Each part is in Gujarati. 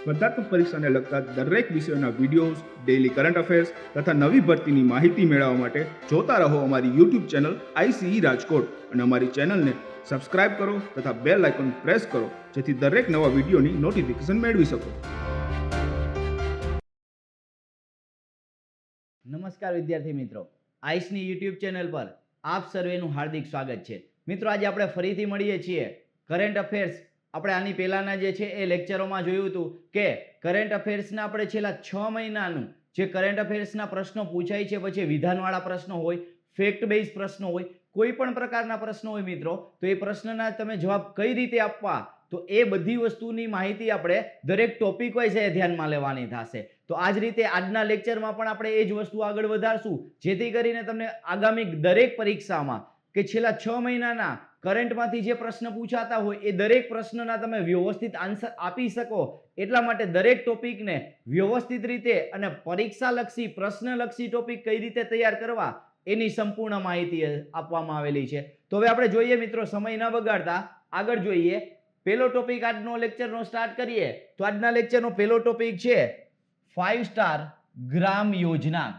સ્પર્ધાત્મક પરીક્ષાને લગતા દરેક વિષયોના વિડીયોઝ, ડેઇલી કરંટ અફેર્સ તથા નવી ભરતીની માહિતી મેળવવા માટે જોતા રહો અમારી યુટ્યુબ ચેનલ ICE રાજકોટ અને અમારી ચેનલને સબસ્ક્રાઇબ કરો તથા બેલ આઇકોન પ્રેસ કરો જેથી દરેક નવા વિડીયોની નોટિફિકેશન મેળવી શકો. નમસ્કાર વિદ્યાર્થી મિત્રો, આઈસની યુટ્યુબ ચેનલ પર આપ સર્વેનું હાર્દિક સ્વાગત છે. મિત્રો, આજે આપણે ફરીથી મળીએ છીએ. કરંટ અફેર્સ આપણે આની પહેલાના જે છે એ લેક્ચરોમાં જોયું હતું કે કરંટ અફેર્સના આપણે છેલ્લા 6 મહિનાનું જે કરંટ અફેર્સના પ્રશ્નો પૂછાય છે, પછી વિધાનવાળા પ્રશ્નો હોય, ફેક્ટ બેઝ પ્રશ્નો હોય, કોઈ પણ પ્રકારના પ્રશ્નો હોય મિત્રો, તો એ પ્રશ્નના તમે જવાબ કઈ રીતે આપવા, તો એ બધી વસ્તુની માહિતી આપણે દરેક ટોપિક વાઇઝ ધ્યાનમાં લેવાની થશે. તો આ જ રીતે આજના લેક્ચરમાં પણ આપણે એ જ વસ્તુ આગળ વધારશું જેથી કરીને તમને આગામી દરેક પરીક્ષામાં કે છેલ્લા 6 મહિનાના કરંટમાંથી જે પ્રશ્ન પૂછાતા હોય એ દરેક પ્રશ્નના તમે વ્યવસ્થિત આન્સર આપી શકો. એટલા માટે દરેક ટોપિકને વ્યવસ્થિત રીતે અને પરીક્ષાલક્ષી પ્રશ્નલક્ષી ટોપિક કઈ રીતે તૈયાર કરવા એની સંપૂર્ણ માહિતી આપવામાં આવેલી છે. તો હવે આપણે જોઈએ મિત્રો, સમય ન બગાડતા આગળ જોઈએ. પહેલો ટોપિક આજનો લેક્ચરનો સ્ટાર્ટ કરીએ તો આજના લેક્ચરનો પહેલો ટોપિક છે 5 સ્ટાર ગ્રામ યોજના.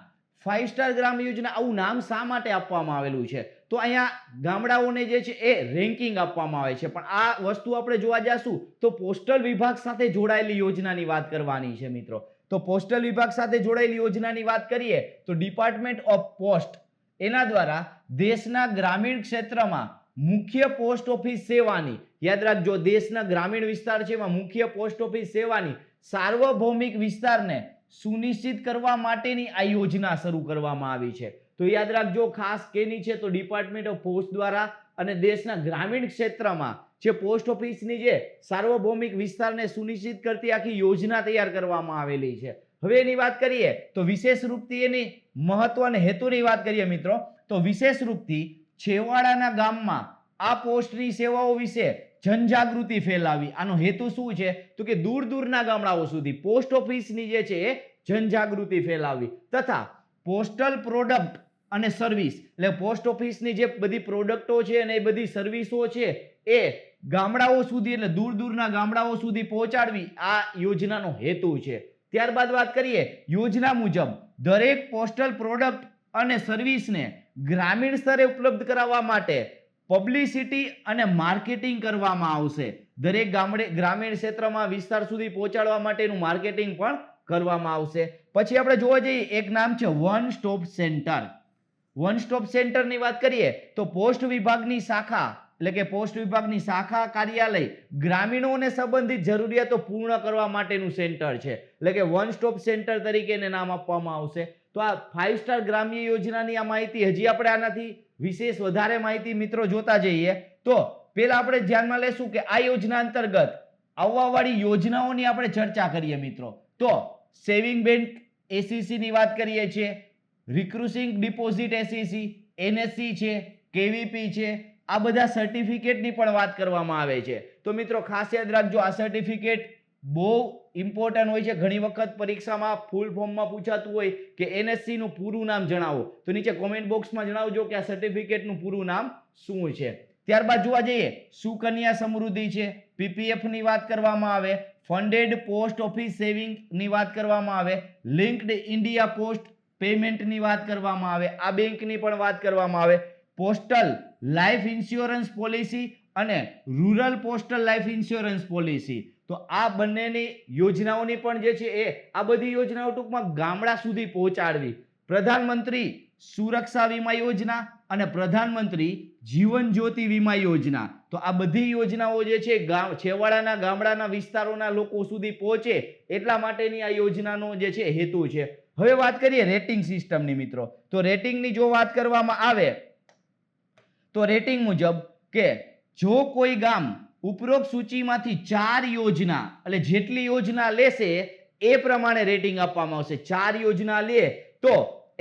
5 સ્ટાર ગ્રામ યોજના આવું નામ શા માટે આપવામાં આવેલું છે? તો અહીંયા ગામડાઓને જે છે એ રેન્કિંગ આપવામાં આવે છે, પણ આ વસ્તુ આપણે જોવા જશું તો પોસ્ટલ વિભાગ સાથે જોડાયેલી યોજનાની વાત કરવાની છે મિત્રો. તો પોસ્ટલ વિભાગ સાથે જોડાયેલી યોજનાની વાત કરીએ તો ડિપાર્ટમેન્ટ ઓફ પોસ્ટ એના દ્વારા દેશના ગ્રામીણ ક્ષેત્રમાં મુખ્ય પોસ્ટ ઓફિસ સેવાની, યાદ રાખજો, દેશના ગ્રામીણ વિસ્તાર છે એમાં મુખ્ય પોસ્ટ ઓફિસ સેવાની સાર્વભૌમિક વિસ્તારને સુનિશ્ચિત કરવા માટેની આ યોજના શરૂ કરવામાં આવી છે. તો યાદ રાખજો, ખાસ કેની છે તો ડિપાર્ટમેન્ટ ઓફ પોસ્ટ દ્વારા અને દેશના ગ્રામીણ ક્ષેત્રમાં જે પોસ્ટ ઓફિસની જે સાર્વભૌમિક વિસ્તારને સુનિશ્ચિત કરતી આખી યોજના તૈયાર કરવામાં આવેલી છે. હવે એની વાત કરીએ તો વિશેષ રૂપથી એની મહત્વ અને હેતુની વાત કરીએ મિત્રો, તો વિશેષ રૂપથી છેવાડાના ગામમાં આ પોસ્ટની સેવાઓ વિશે જનજાગૃતિ ફેલાવી. આનો હેતુ શું છે તો કે દૂર દૂરના ગામડાઓ સુધી પોસ્ટ ઓફિસની જે છે એ જનજાગૃતિ ફેલાવી તથા પોસ્ટલ પ્રોડક્ટ અને સર્વિસ, એટલે પોસ્ટ ઓફિસની જે બધી પ્રોડક્ટો છે અને એ બધી સર્વિસો છે એ ગામડાઓ સુધી, એટલે દૂર દૂરના ગામડાઓ સુધી પહોંચાડવી આ યોજનાનો હેતુ છે. ત્યારબાદ વાત કરીએ, યોજના મુજબ દરેક પોસ્ટલ પ્રોડક્ટ અને સર્વિસને ગ્રામીણ સ્તરે ઉપલબ્ધ કરાવવા માટે પબ્લિસિટી અને માર્કેટિંગ કરવામાં આવશે. દરેક ગ્રામીણ ક્ષેત્રમાં વિસ્તાર સુધી પહોંચાડવા માટેનું માર્કેટિંગ પણ કરવામાં આવશે. પછી આપણે જોવા જઈએ, એક નામ છે one stop centre. One stop સેન્ટરની વાત કરીએ તો પોસ્ટ વિભાગની શાખા, એટલે કે પોસ્ટ વિભાગની શાખા કાર્યાલય ગ્રામીણોને સંબંધિત જરૂરિયાતો પૂર્ણ કરવા માટેનું સેન્ટર છે, એટલે કે વન સ્ટોપ સેન્ટર તરીકે એને નામ આપવામાં આવશે. તો આ 5 સ્ટાર ગ્રામ્ય યોજનાની આ માહિતી, હજી આપણે આનાથી વિશેષ વધારે માહિતી મિત્રો જોતા જઈએ તો પહેલા આપણે ધ્યાનમાં લેશું કે આ યોજના અંતર્ગત આવવાવાળી યોજનાઓની આપણે ચર્ચા કરીએ મિત્રો. તો સેવિંગ બેંક SEC ની વાત કરીએ છીએ, રિક્રુટિંગ ડિપોઝિટ SEC, NSE છે, KVP છે, આ બધા સર્ટિફિકેટની પણ વાત કરવામાં આવે છે. તો મિત્રો ખાસ યાદ રાખજો, આ સર્ટિફિકેટ બહુ ઇમ્પોર્ટન્ટ હોય છે. ઘણી વખત પરીક્ષામાં ફૂલ ફોર્મમાં પૂછાતું હોય કે NSE નું પૂરું નામ જણાવો, તો નીચે કોમેન્ટ બોક્સમાં જણાવજો કે આ સર્ટિફિકેટનું પૂરું નામ શું છે. ત્યારબાદ જોવા જઈએ, સુકન્યા સમૃદ્ધિ છે, PPF ની વાત કરવામાં આવે, ફંડેડ પોસ્ટ ઓફિસ સેવિંગ ની વાત કરવામાં આવે, લિંક્ડ ઇન્ડિયા પોસ્ટ પેમેન્ટ ની વાત કરવામાં આવે, આ બેંકની પણ વાત કરવામાં આવે, પોસ્ટલ લાઈફ ઇન્સ્યોરન્સ પોલિસી અને rural postal life insurance policy. તો આ બંનેની યોજનાઓની પણ જે છે એ આ બધી યોજનાઓ ટૂંકમાં ગામડા સુધી પહોંચાડવી. પ્રધાનમંત્રી સુરક્ષા વીમા યોજના અને પ્રધાનમંત્રી જીવન જ્યોતિ વીમા યોજના, તો આ બધી યોજનાઓ જે છે છેવાડાના ગામડાના વિસ્તારોના લોકો સુધી પહોંચે એટલા માટેની આ યોજનાનો જે છે હેતુ છે. હવે વાત કરીએ રેટિંગ સિસ્ટમની મિત્રો. તો રેટિંગની જો વાત કરવામાં આવે તો રેટિંગ મુજબ કે જો કોઈ ગામ ઉપરોક્ત સૂચિમાંથી 4 યોજના, એટલે જેટલી યોજના લેશે એ પ્રમાણે રેટિંગ આપવામાં આવશે. 4 યોજના લે તો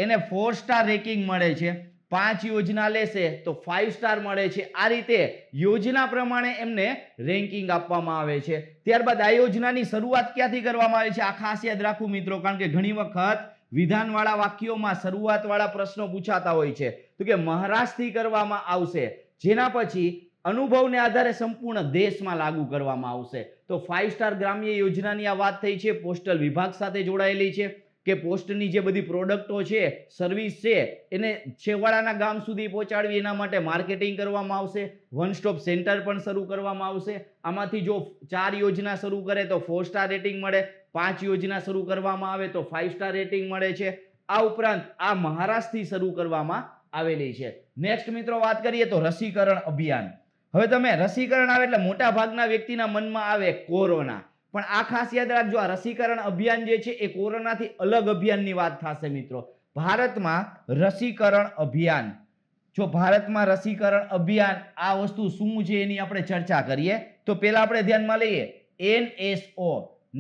એને 4 સ્ટાર રેટિંગ મળે છે, 5 યોજના લેશે તો 5 સ્ટાર મળે છે. આ રીતે યોજના પ્રમાણે એમને રેન્કિંગ આપવામાં આવે છે. ત્યારબાદ આ યોજનાની શરૂઆત ક્યાંથી કરવામાં આવે છે આ ખાસ યાદ રાખવું મિત્રો, કારણ કે ઘણી વખત વિધાનવાળા વાક્યોમાં શરૂઆતવાળા પ્રશ્નો પૂછાતા હોય છે. તો કે મહારાષ્ટ્રથી કરવામાં આવશે, જેના પછી અનુભવને આધારે સંપૂર્ણ દેશમાં લાગુ કરવામાં આવશે. તો 5 સ્ટાર ગ્રામ્ય યોજનાની આ વાત થઈ છે, પોસ્ટલ વિભાગ સાથે જોડાયેલી છે કે પોસ્ટની જે બધી પ્રોડક્ટો છે, સર્વિસ છે, એને છેવાડાના ગામ સુધી પહોંચાડવી, એના માટે માર્કેટિંગ કરવામાં આવશે. વન સ્ટોપ સેન્ટર પણ શરૂ કરવામાં આવશે. આમાંથી જો 4 યોજના શરૂ કરે તો 4 સ્ટાર રેટિંગ મળે, 5 યોજના શરૂ કરવામાં આવે તો 5 સ્ટાર રેટિંગ મળે છે. આ ઉપરાંત આ મહારાષ્ટ્રથી શરૂ કરવામાં આવેલી છે. નેક્સ્ટ મિત્રો વાત કરીએ તો રસીકરણ અભિયાન. હવે તમે રસીકરણ આવે એટલે મોટા ભાગના વ્યક્તિના મનમાં આવે કોરોના, પણ આ ખાસ યાદ રાખજો, આ રસીકરણ અભિયાન જે છે એ કોરોનાથી અલગ અભિયાનની વાત થશે મિત્રો. ભારતમાં રસીકરણ અભિયાન, જો ભારતમાં રસીકરણ અભિયાન આ વસ્તુ શું છે એની આપણે ચર્ચા કરીએ તો પહેલા આપણે ધ્યાનમાં લઈએ NSO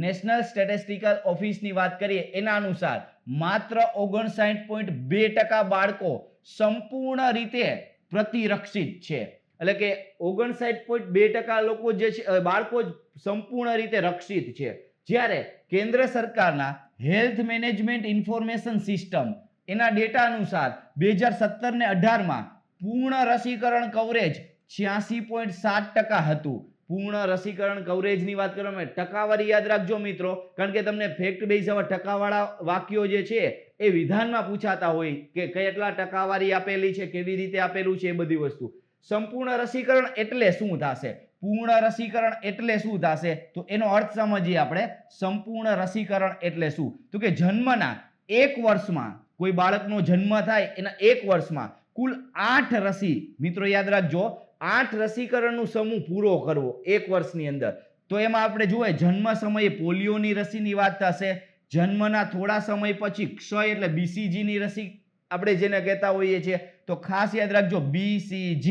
નેશનલ સ્ટેટિસ્ટિકલ ઓફિસની વાત કરીએ. એના અનુસાર માત્ર 59.2% બાળકો સંપૂર્ણ રીતે પ્રતિરક્ષિત છે. એટલે કે 59.2% લોકો જે છે બાળકો સંપૂર્ણ રીતે રક્ષિત છે. જ્યારે કેન્દ્ર સરકારના હેલ્થ મેનેજમેન્ટ ઇન્ફોર્મેશન સિસ્ટમ એના ડેટા અનુસાર 2017 ને 18માં પૂર્ણ રસીકરણ કવરેજ 86.7% હતું. પૂર્ણ રસીકરણ કવરેજની વાત કરવામાં ટકાવારી યાદ રાખજો મિત્રો, કારણ કે તમને ફેક્ટ બેઝ આવા ટકાવાળા વાક્યો જે છે એ વિધાનમાં પૂછાતા હોય કે કેટલા ટકાવારી આપેલી છે, કેવી રીતે આપેલું છે, એ બધી વસ્તુ. સંપૂર્ણ રસીકરણ એટલે શું થશે, પૂર્ણ રસીકરણ એટલે શું થશે, તો એનો અર્થ સમજીએ આપણે. સંપૂર્ણ રસીકરણ એટલે શું, તો કે જન્મના 1 વર્ષમાં, કોઈ બાળકનો જન્મ થાય એના 1 વર્ષમાં કુલ 8 રસી, મિત્રો યાદ રાખજો, 8 રસીકરણનો સમૂહ પૂરો કરવો 1 વર્ષની અંદર. તો એમાં આપણે જોઈએ જન્મ સમયે પોલિયોની રસીની વાત થશે, જન્મના થોડા સમય પછી ક્ષય એટલે BCG ની રસી આપણે જેને કહેતા હોઈએ છીએ, તો ખાસ યાદ રાખજો BCG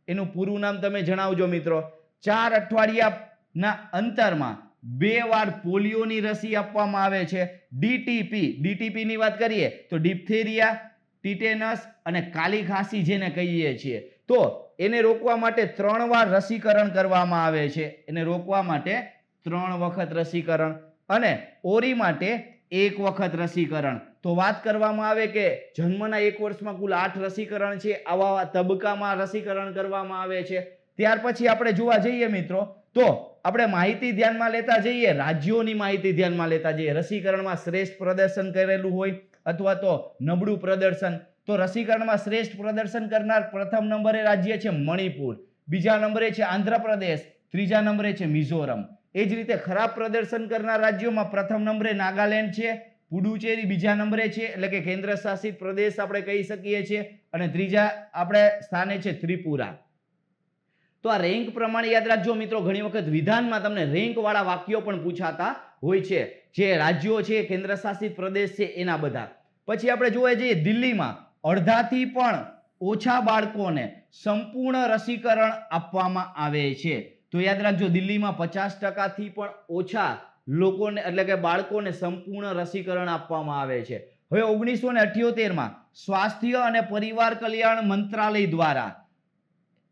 એનું પૂરું નામ તમે જણાવજો મિત્રો. 4 અઠવાડિયાના અંતરમાં 2 વાર પોલિયોની રસી આપવામાં આવે છે. DTP ની વાત કરીએ તો ડિપ્થેરિયા, ટીટેનસ અને કાલી ખાંસી જેને કહીએ છીએ, તો એને રોકવા માટે 3 વાર રસીકરણ કરવામાં આવે છે. એને રોકવા માટે 3 વખત રસીકરણ અને ઓરી માટે 1 વખત રસીકરણ. તો વાત કરવામાં આવે કે જન્મના 1 વર્ષમાં કુલ 8 રસીકરણ છે, આવા તબક્કામાં રસીકરણ કરવામાં આવે છે. ત્યાર પછી આપણે જોવા જઈએ મિત્રો તો આપણે માહિતી ધ્યાનમાં લેતા જઈએ, રાજ્યોની માહિતી ધ્યાનમાં લેતા જઈએ. રસીકરણમાં શ્રેષ્ઠ પ્રદર્શન કરેલું હોય અથવા તો નબળું પ્રદર્શન, તો રસીકરણમાં શ્રેષ્ઠ પ્રદર્શન કરનાર પ્રથમ નંબરે રાજ્ય છે મણિપુર, બીજા નંબરે છે આંધ્રપ્રદેશ, ત્રીજા નંબરે છે મિઝોરમ. એ જ રીતે ખરાબ પ્રદર્શન કરનાર રાજ્યોમાં પ્રથમ નંબરે નાગાલેન્ડ છે, પુડુચેરી બીજા નંબરે છે, એટલે કે કેન્દ્ર શાસિત પ્રદેશ આપણે કહી શકીએ છીએ, અને ત્રીજા આપણે સ્થાને છે ત્રિપુરા. તો આ રેન્ક પ્રમાણે યાદ રાખજો મિત્રો, ઘણી વખત વિધાનમાં તમને રેન્ક વાળા વાક્યો પણ પૂછાતા હોય છે, જે રાજ્યો છે, કેન્દ્ર શાસિત પ્રદેશ છે, એના બધા. પછી આપણે જોવા જઈએ દિલ્હીમાં અડધાથી પણ ઓછા બાળકોને સંપૂર્ણ રસીકરણ આપવામાં આવે છે. તો યાદ રાખજો દિલ્હીમાં 50% થી પણ ઓછા લોકોને એટલે કે બાળકોને સંપૂર્ણ રસીકરણ આપવામાં આવે છે. હવે 1978માં સ્વાસ્થ્ય અને પરિવાર કલ્યાણ મંત્રાલય દ્વારા,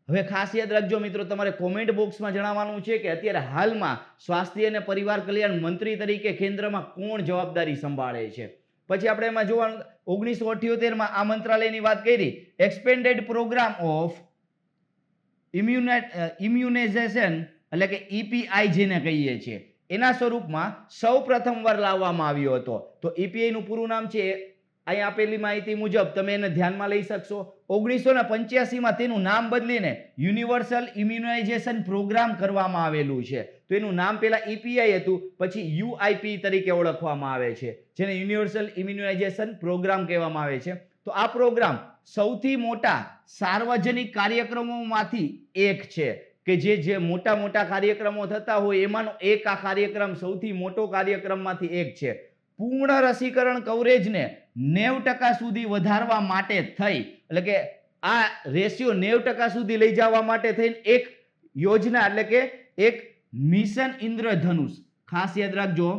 હવે ખાસ યાદ રાખજો મિત્રો, તમારે કોમેન્ટ બોક્સમાં જણાવવાનું છે કે અત્યારે હાલમાં સ્વાસ્થ્ય અને પરિવાર કલ્યાણ મંત્રી તરીકે કેન્દ્રમાં કોણ જવાબદારી સંભાળે છે. પછી આપણે એમાં જોવાનું 1978માં આ મંત્રાલયની વાત કરી, એક્સપેન્ડેડ પ્રોગ્રામ ઓફ ઇમ્યુનાઇઝેશન એટલે કે EPI જેને કહીએ છીએ, એના સ્વરૂપમાં સૌ પ્રથમ વાર લાવવામાં આવ્યો હતો. તો EPI નું પૂરું નામ છે, અહીં આપેલી માહિતી મુજબ તમે એને ધ્યાનમાં લઈ શકશો. 1985માં તેનું નામ બદલીને યુનિવર્સલ ઇમ્યુનાઇઝેશન પ્રોગ્રામ કરવામાં આવેલું છે. તો એનું નામ પહેલા EPI હતું, પછી UIP તરીકે ઓળખવામાં આવે છે, જેને યુનિવર્સલ ઇમ્યુનાઇઝેશન પ્રોગ્રામ કહેવામાં આવે છે. તો આ પ્રોગ્રામ સૌથી મોટા સાર્વજનિક કાર્યક્રમોમાંથી એક છે, કે જે મોટા મોટા કાર્યક્રમો થતા હોય એમાંનો એક આ કાર્યક્રમ સૌથી મોટો કાર્યક્રમમાંથી એક છે. પૂર્ણ રસીકરણ કવરેજને 90% સુધી વધારવા માટે થઈ, એટલે કે આ રેશિયો 90% સુધી લઈ જવા માટે થઈને એક યોજના એટલે કે એક મિશન ઇન્દ્રધનુષ, ખાસ યાદ રાખજો,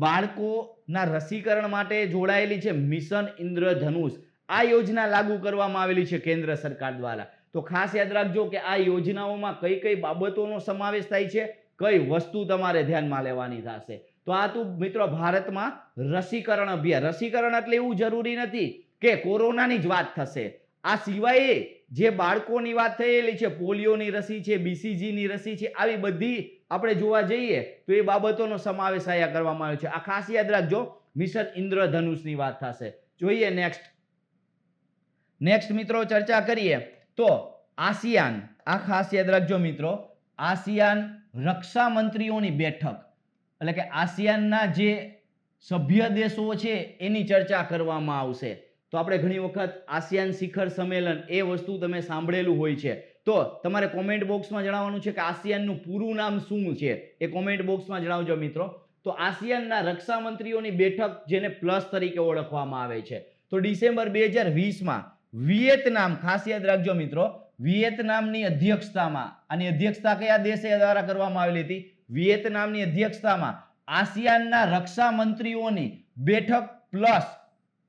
બાળકોના રસીકરણ માટે જોડાયેલી છે મિશન ઇન્દ્રધનુષ. આ યોજના લાગુ કરવામાં આવેલી છે કેન્દ્ર સરકાર દ્વારા. તો ખાસ યાદ રાખજો કે આ યોજનાઓમાં કઈ કઈ બાબતોનો સમાવેશ થાય છે, કઈ વસ્તુ તમારે ધ્યાનમાં લેવાની થશે. તો આ તો મિત્રો ભારતમાં રસીકરણ અભિયાન. રસીકરણ એટલે એવું જરૂરી નથી કે કોરોનાની જ વાત થશે. આ સિવાય જે બાળકોની વાત થયેલી છે, પોલિયોની રસી છે, BCGની રસી છે, આવી બધી આપણે જોવા જઈએ તો એ બાબતોનો સમાવેશ અહીંયા કરવામાં આવ્યો છે. આ ખાસ યાદ રાખજો. મિશન ઇન્દ્રધનુષની વાત થશે. જોઈએ નેક્સ્ટ મિત્રો ચર્ચા કરીએ તો આસિયાન. આ ખાસ યાદ રાખજો મિત્રો, આસિયાન રક્ષા મંત્રીઓની બેઠક, એટલે કે આસિયાનના જે સભ્ય દેશો છે એની ચર્ચા કરવામાં આવશે. તો આપણે ઘણી વખત આસિયાન શિખર સંમેલન એ વસ્તુ તમે સાંભળેલું હોય છે. તો તમારે કોમેન્ટ બોક્સમાં જણાવવાનું છે કે આસિયાનનું પૂરું નામ શું છે, એ કોમેન્ટ બોક્સમાં જણાવજો મિત્રો. તો આસિયાનના રક્ષા મંત્રીઓની બેઠક, જેને પ્લસ તરીકે ઓળખવામાં આવે છે, તો ડિસેમ્બર 2020માં વિયેતનામ, ખાસ યાદ રાખજો મિત્રો, વિયેતનામની અધ્યક્ષતામાં, આની અધ્યક્ષતા કયા દેશે દ્વારા કરવામાં આવેલી હતી? વિયેતનામની અધ્યક્ષતામાં આસિયાનના રક્ષા મંત્રીઓની બેઠક પ્લસ,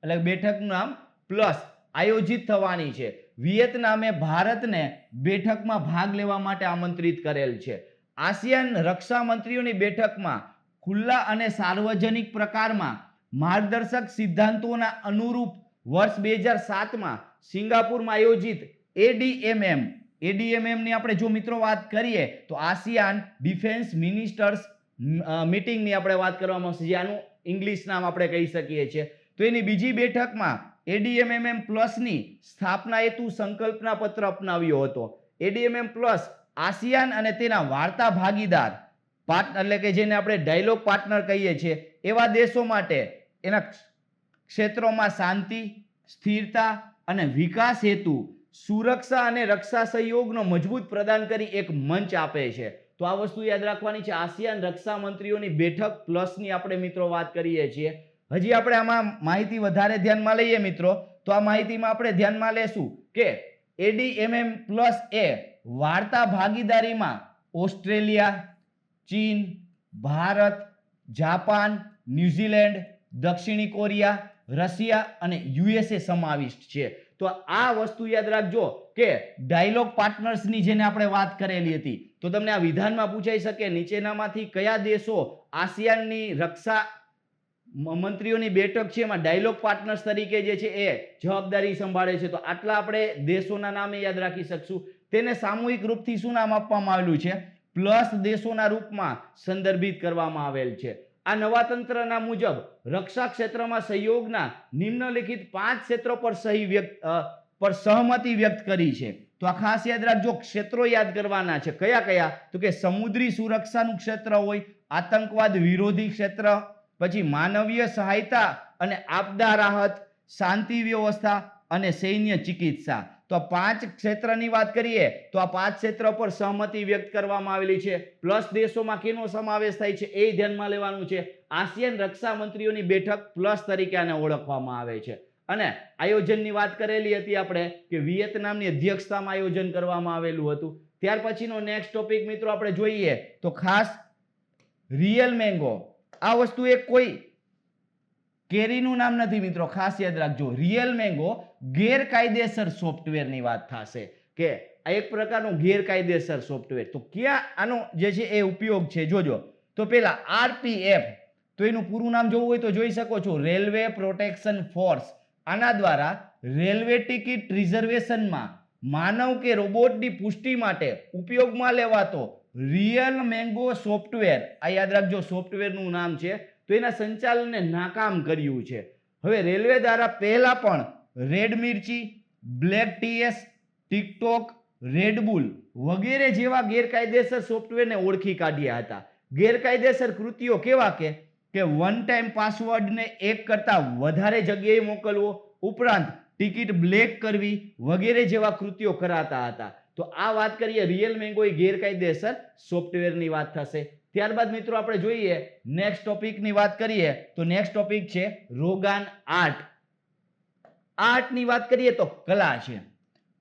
એટલે બેઠકનું નામ પ્લસ આયોજિત થવાની છે. વિયેતનામે ભારતને બેઠકમાં ભાગ લેવા માટે આમંત્રિત કરેલ છે. આસિયાન રક્ષા મંત્રીઓની બેઠકમાં ખુલ્લા અને સાર્વજનિક પ્રકારમાં માર્ગદર્શક સિદ્ધાંતોના અનુરૂપ વર્ષ 2007માં સિંગાપુરમાં આયોજિત ADMM ની આપણે જો મિત્રો વાત કરીએ તો આસિયાન ડિફેન્સ મિનિસ્ટર્સ મીટિંગની આપણે વાત કરવામાં આવશે, આનું ઇંગ્લિશ નામ આપણે કહી શકીએ છીએ. તો એની બીજી બેઠકમાં ADMM પ્લસની સ્થાપના હેતુ સંકલ્પના પત્ર અપનાવ્યો હતો. ADMM પ્લસ આસિયાન અને તેના વાર્તા ભાગીદાર પાર્ટનર, એટલે કે જેને આપણે ડાયલોગ પાર્ટનર કહીએ છીએ, એવા દેશો માટે એના ક્ષેત્રોમાં શાંતિ, સ્થિરતા અને વિકાસ હેતુ સુરક્ષા અને રક્ષા સહયોગનો મજબૂત પ્રદાન કરી એક મંચ આપે છે. તો આ વસ્તુ યાદ રાખવાની છે. આસિયાન રક્ષા મંત્રીઓની બેઠક પ્લસની આપણે મિત્રો વાત કરીએ છીએ. હજી આપણે આમાં માહિતી વધારે ધ્યાનમાં લઈએ મિત્રો, તો આ માહિતીમાં આપણે ધ્યાનમાં લેશું કે ADMM પ્લસ એ વાર્તા ભાગીદારીમાં ઓસ્ટ્રેલિયા, ચીન, ભારત, જાપાન, ન્યુઝીલેન્ડ, દક્ષિણી કોરિયા, રશિયા અને USA સમાવિષ્ટ છે. તો આ વસ્તુ યાદ રાખજો કે ડાયલોગ પાર્ટનર્સની જેને આપણે વાત કરેલી હતી, તો તમને આ વિધાનમાં પૂછાઈ શકે નીચેનામાંથી કયા દેશો આસિયાનની રક્ષા મંત્રીઓની બેઠક છે એમાં ડાયલોગ પાર્ટનર્સ તરીકે જે છે એ જવાબદારી સંભાળે છે. તો આટલા આપણે દેશોના નામે યાદ રાખી શકશું. તેને સામૂહિક રૂપથી શું નામ આપવામાં આવેલું છે? પ્લસ દેશોના રૂપમાં સંદર્ભિત કરવામાં આવેલ છે. આ નવા તંત્રના મુજબ રક્ષા ક્ષેત્રમાં સહયોગના નિમ્નલિખિત 5 ક્ષેત્રો પર સહમતિ વ્યક્ત કરી છે. તો આ ખાસ યાદ રાખજો, ક્ષેત્રો યાદ કરવાના છે. કયા કયા? તો કે સમુદ્રી સુરક્ષાનું ક્ષેત્ર હોય, આતંકવાદ વિરોધી ક્ષેત્ર, પછી માનવીય સહાયતા અને આપદા રાહત, શાંતિ વ્યવસ્થા અને સૈન્ય ચિકિત્સા. તો 5 ક્ષેત્રની વાત કરીએ તો આ 5 ક્ષેત્ર પર સહમતિ વ્યક્ત કરવામાં આવેલી છે. પ્લસ દેશોમાં કેનો સમાવેશ થાય છે એ ધ્યાનમાં લેવાનું છે. આસિયાન રક્ષા મંત્રીઓની બેઠક પ્લસ તરીકે આને ઓળખવામાં આવે છે. અને આયોજનની વાત કરેલી હતી આપણે કે વિયેતનામની અધ્યક્ષતામાં આયોજન કરવામાં આવેલું હતું. ત્યાર પછીનો નેક્સ્ટ ટોપિક મિત્રો આપણે જોઈએ તો ખાસ રિયલ મેંગો. આ વસ્તુ એક કોઈ કેરીનું નામ નથી મિત્રો, ખાસ યાદ રાખજો. રિયલ મેંગો ગેરકાયદેસર સોફ્ટવેરની વાત થશે કે આ એક પ્રકારનું ગેરકાયદેસર સોફ્ટવેર. તો ક્યાં આનો જે છે એ ઉપયોગ છે જોજો. તો પેલા RPF, તો એનું પૂરું નામ જોવું હોય તો જોઈ શકો છો, રેલવે પ્રોટેક્શન ફોર્સ. આના દ્વારા રેલવે ટિકિટ રિઝર્વેશનમાં માનવ કે રોબોટની પુષ્ટિ માટે ઉપયોગમાં લેવાતો રિયલ મેંગો સોફ્ટવેર, આ યાદ રાખજો સોફ્ટવેરનું નામ છે, તો એના સંચાલનને નાકામ કર્યું છે. હવે રેલવે દ્વારા પહેલા પણ રેડ મિર્ચી, બ્લેક TS, ટિકટોક, રેડબુલ વગેરે જેવા ગેરકાયદેસર સોફ્ટવેરને ઓળખી કાઢ્યા હતા. ગેરકાયદેસર કૃત્યો કેવા કે વન ટાઈમ પાસવર્ડને એક કરતા વધારે જગ્યાએ મોકલવો, ઉપરાંત ટિકિટ બ્લેક કરવી વગેરે જેવા કૃત્યો કરાતા હતા. તો આ વાત કરીએ રિયલ મેંગો એ ગેરકાયદેસર સોફ્ટવેરની વાત થશે. ત્યારબાદ મિત્રો આપણે જોઈએ નેક્સ્ટ ટોપિકની વાત કરીએ તો નેક્સ્ટ ટોપિક છે રોગાન આર્ટ. આર્ટની વાત કરીએ તો કલા છે.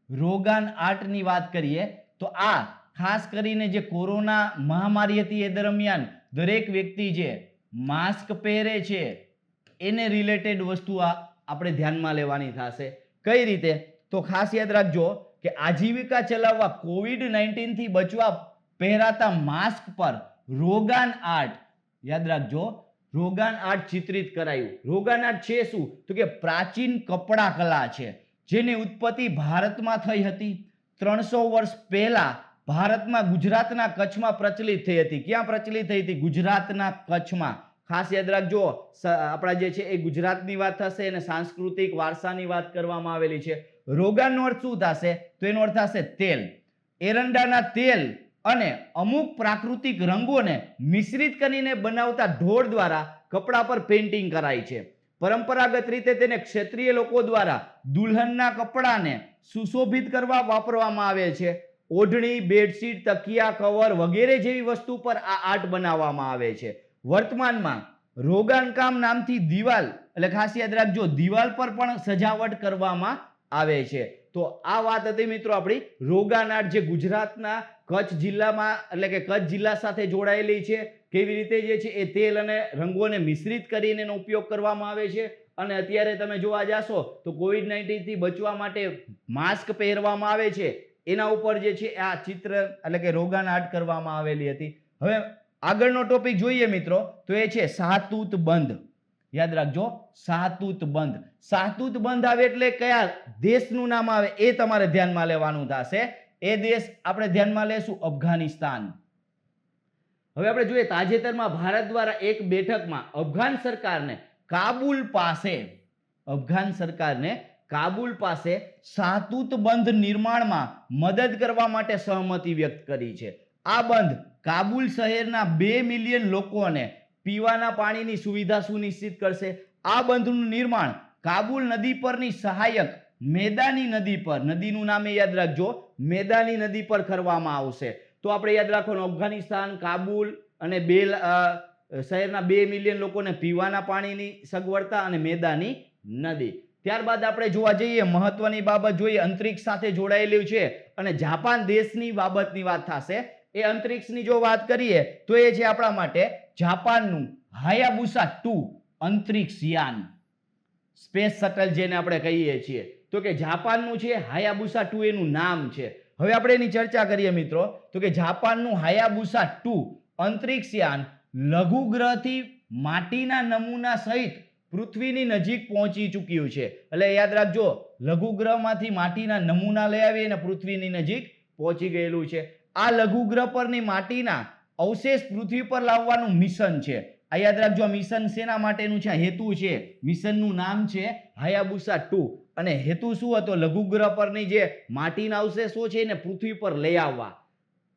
રોગાન આર્ટની વાત કરીએ તો આ ખાસ કરીને જે કોરોના મહામારી હતી એ દરમિયાન દરેક વ્યક્તિ જે માસ્ક પહેરે છે એને રિલેટેડ વસ્તુ આપણે ધ્યાનમાં લેવાની થશે. કઈ રીતે? તો ખાસ યાદ રાખજો કે આજીવિકા ચલાવવા COVID-19 થી બચવા પહેરાતા માસ્ક પર રોગાન આર્ટ, યાદ રાખજો, રોગાન આર્ટ ચિત્રિત કરાયું. રોગાન આર્ટ છે શું? તો કે પ્રાચીન કપડા કલા છે. જેની ઉત્પત્તિ ભારતમાં થઈ હતી. 300 વર્ષ પહેલા ભારતમાં ગુજરાતના કચ્છમાં પ્રચલિત થઈ હતી. ક્યાં પ્રચલિત થઈ હતી? ગુજરાતના કચ્છમાં. ખાસ યાદ રાખજો, આપણા જે છે એ ગુજરાતની વાત થશે અને સાંસ્કૃતિક વારસાની વાત કરવામાં આવેલી છે. રોગાનનો અર્થ શું થશે? તો એનો અર્થ થશે તેલ. એરંડાના તેલ અને અમુક પ્રાકૃતિક રંગોને મિશ્રિત કરીને બનાવતા ઢોળ દ્વારા કપડા પર પેઇન્ટિંગ કરાય છે. પરંપરાગત રીતે તેને ક્ષત્રિય લોકો દ્વારા દુલ્હનના કપડાને સુશોભિત કરવા વાપરવામાં આવે છે. ઓઢણી, બેડશીટ, તકિયા, કવર વગેરે જેવી વસ્તુ પર આ આર્ટ બનાવવામાં આવે છે. વર્તમાનમાં રોગાન કામ નામથી દિવાલ, એટલે ખાસ યાદ રાખજો, દિવાલ પર પણ સજાવટ કરવામાં આવે છે. તો આ વાત હતી મિત્રો આપણી રોગાન આર્ટ, જે ગુજરાતના કચ્છ જિલ્લામાં, એટલે કે કચ્છ જિલ્લા સાથે જોડાયેલી છે. કેવી રીતે જે છે એ તેલ અને રંગોને મિશ્રિત કરીને એનો ઉપયોગ કરવામાં આવે છે. અને અત્યારે તમે જોવા જાશો તો COVID-19 થી બચવા માટે માસ્ક પહેરવામાં આવે છે. એના ઉપર જે છે આ ચિત્ર, એટલે કે રોગાન આર્ટ કરવામાં આવેલી હતી. હવે આગળનો ટોપિક જોઈએ મિત્રો, તો એ છે શાહતૂત બંધ. યાદ રાખજો, શાહતૂત બંધ. શાહતૂત બંધ આવે એટલે કયા દેશનું નામ આવે એ તમારે ધ્યાનમાં લેવાનું થશે. એ દેશ આપણે ધ્યાનમાં લેશું અફઘાનિસ્તાન. હવે આપણે જોઈએ તાજેતરમાં ભારત દ્વારા એક બેઠકમાં અફઘાન સરકારને કાબુલ પાસે શાહતૂત બંધ નિર્માણમાં મદદ કરવા માટે સહમતિ વ્યક્ત કરી છે. આ બંધ કાબુલ શહેરના 2 મિલિયન લોકોને પીવાના પાણીની સુવિધા સુનિશ્ચિત કરશે. આ બંધનું નિર્માણ કાબુલ નદી પરની સહાયક મેદાની નદી પર, નદીનું નામ યાદ રાખજો, મેદાની નદી પર કરવામાં આવશે. તો આપણે યાદ રાખવાનું, અફઘાનિસ્તાન, કાબુલ અને શહેરના 2 મિલિયન લોકોને પીવાના પાણીની સગવડતા અને મેદાની નદી. ત્યારબાદ આપણે જોવા જઈએ, મહત્વની બાબત જોઈએ, અંતરિક્ષ સાથે જોડાયેલું છે અને જાપાન દેશની બાબતની વાત થશે. એ અંતરિક્ષની જો વાત કરીએ તો એ છે આપણા માટે જાપાનનું હાયાબુસા 2 અંતરિક્ષ યાન, સ્પેસ શટલ જેને આપણે કહીએ છીએ. તો કે જાપાનનું છે હાયાબુસા 2 એનું નામ છે. હવે આપણે એની ચર્ચા કરીએ મિત્રો, તો કે જાપાનનું હાયાબુસા 2 અંતરિક્ષ યાન લઘુગ્રહથી માટીના નમૂના સહિત પૃથ્વીની નજીક પહોંચી ચૂક્યું છે. એટલે યાદ રાખજો, લઘુગ્રહમાંથી માટીના નમૂના લઈ આવી અને પૃથ્વીની નજીક પહોંચી ગયેલું છે. આ લઘુગ્રહ પરની માટીના અવશેષ પૃથ્વી પર લાવવાનું મિશન છે. આ યાદ રાખજો, મિશન શેના માટેનું છે? હેતુ છે. મિશનનું નામ છે હાયાબુસા 2 અને હેતુ શું હતો? લઘુગ્રહ પરની જે માટીના અવશેષો છે એને પૃથ્વી પર લઈ આવવા.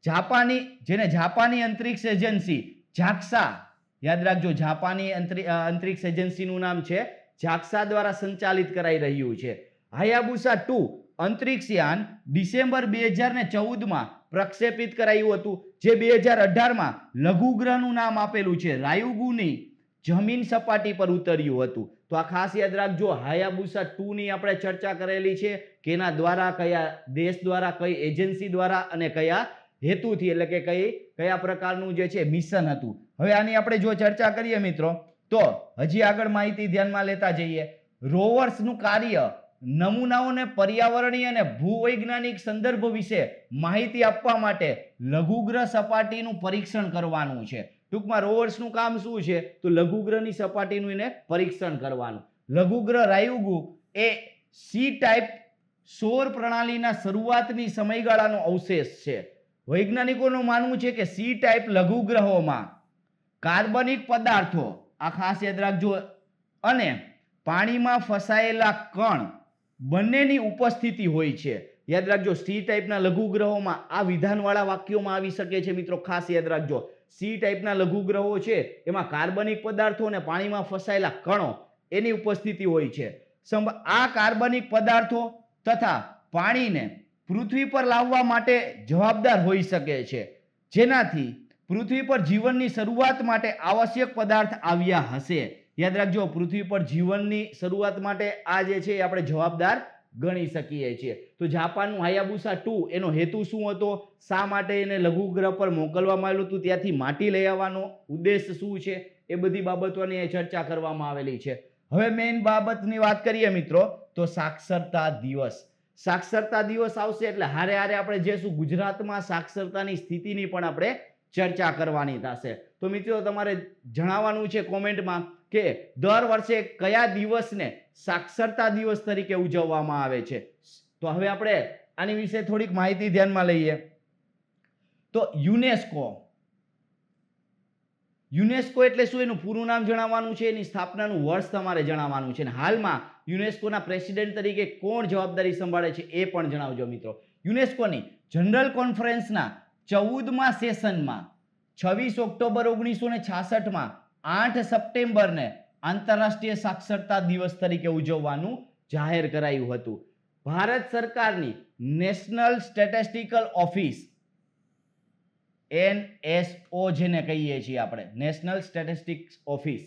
જાપાની અંતરિક્ષ એજન્સી જાક્સા, યાદ રાખજો, જાપાની અંતરિક્ષ એજન્સીનું નામ છે જાક્સા દ્વારા સંચાલિત કરાઈ રહ્યું છે. હાયાબુસા 2 અંતરિક્ષ યાન ડિસેમ્બર 2014માં પ્રક્ષેપિત કરાયું હતું, જે 2018માં લઘુગ્રહનું નામ આપેલું છે રાયુગુની જમીન સપાટી પર ઉતર્યું હતું. તો આ ખાસ યાદ રાખજો, હાયાબુસા 2 ની આપણે ચર્ચા કરેલી છે, કેના દ્વારા, કયા દેશ દ્વારા, કઈ એજન્સી દ્વારા અને કયા હેતુથી, એટલે કે કયા પ્રકારનું જે છે મિશન હતું. હવે આની આપણે જો ચર્ચા કરીએ મિત્રો, તો હજી આગળ માહિતી ધ્યાનમાં લેતા જઈએ. રોવર્સનું કાર્ય નમૂનાઓને પર્યાવરણીય અને ભૂવૈજ્ઞાનિક સંદર્ભ વિશે માહિતી આપવા માટે લઘુગ્રહ સપાટીનું પરીક્ષણ કરવાનું છે. ટૂંકમાં રોવર્સનું કામ શું છે? તો લઘુગ્રહની સપાટીનું એને પરીક્ષણ કરવાનું. લઘુગ્રહ રાયુગુ એ સી ટાઈપ સૌર પ્રણાલીના શરૂઆતની સમયગાળાનો અવશેષ છે. વૈજ્ઞાનિકોનું માનવું છે કે સી ટાઈપ લઘુગ્રહોમાં કાર્બનિક પદાર્થો, આ ખાસ યાદ રાખજો, અને પાણીમાં ફસાયેલા કણ બંનેની ઉપસ્થિતિ હોય છે. યાદ રાખજો, સી ટાઈપના લઘુગ્રહોમાં આ વિધાનવાળા વાક્યોમાં આવી શકે છે મિત્રો, ખાસ યાદ રાખજો. સી ટાઈપના લઘુગ્રહો છે એમાં કાર્બનિક પદાર્થો અને પાણીમાં ફસાયેલા કણો એની ઉપસ્થિતિ હોય છે. આ કાર્બનિક પદાર્થો તથા પાણીને પૃથ્વી પર લાવવા માટે જવાબદાર હોઈ શકે છે, જેનાથી પૃથ્વી પર જીવનની શરૂઆત માટે આવશ્યક પદાર્થ આવ્યા હશે. યાદ રાખજો, પૃથ્વી પર જીવનની શરૂઆત માટે આ જે છે આપણે જવાબદાર ગણી શકીએ છીએ. તો જાપાનનું હાયાબુસા 2 એનો હેતુ શું હતો? શા માટે એને લઘુગ્રહ પર મોકલવામાં આવેલું હતું? ત્યાંથી માટી લઈ આવવાનો ઉદ્દેશ શું છે? એ બધી બાબતોની ચર્ચા કરવામાં આવેલી છે. હવે મેઇન બાબતની વાત કરીએ મિત્રો, તો સાક્ષરતા દિવસ. સાક્ષરતા દિવસ આવશે એટલે હારે હારે આપણે જે શું ગુજરાતમાં સાક્ષરતાની સ્થિતિની પણ આપણે ચર્ચા કરવાની થશે. તો મિત્રો તમારે જણાવવાનું છે કોમેન્ટમાં કે દર વર્ષે કયા દિવસને સાક્ષરતા દિવસ તરીકે ઉજવવામાં આવે છે. તો હવે આપણે આની વિશે થોડીક માહિતી ધ્યાનમાં લઈએ. તો યુનેસ્કો એટલે શું? એનું પૂરું નામ જણાવવાનું છે, એની સ્થાપનાનું વર્ષ તમારે જણાવવાનું છે, અને હાલમાં યુનેસ્કોના પ્રેસિડેન્ટ તરીકે કોણ જવાબદારી સંભાળે છે એ પણ જણાવજો મિત્રો. યુનેસ્કોની જનરલ કોન્ફરન્સના 14મા સેશનમાં 26 ઓક્ટોબર 1966માં 8 સપ્ટેમ્બરને આંતરરાષ્ટ્રીય સાક્ષરતા દિવસ તરીકે ઉજવવાનું જાહેર કરાયું હતું. ભારત સરકારની નેશનલ સ્ટેટિસ્ટિકલ ઓફિસ NSO જેને કહીએ છીએ આપણે, નેશનલ સ્ટેટિસ્ટિક્સ ઓફિસ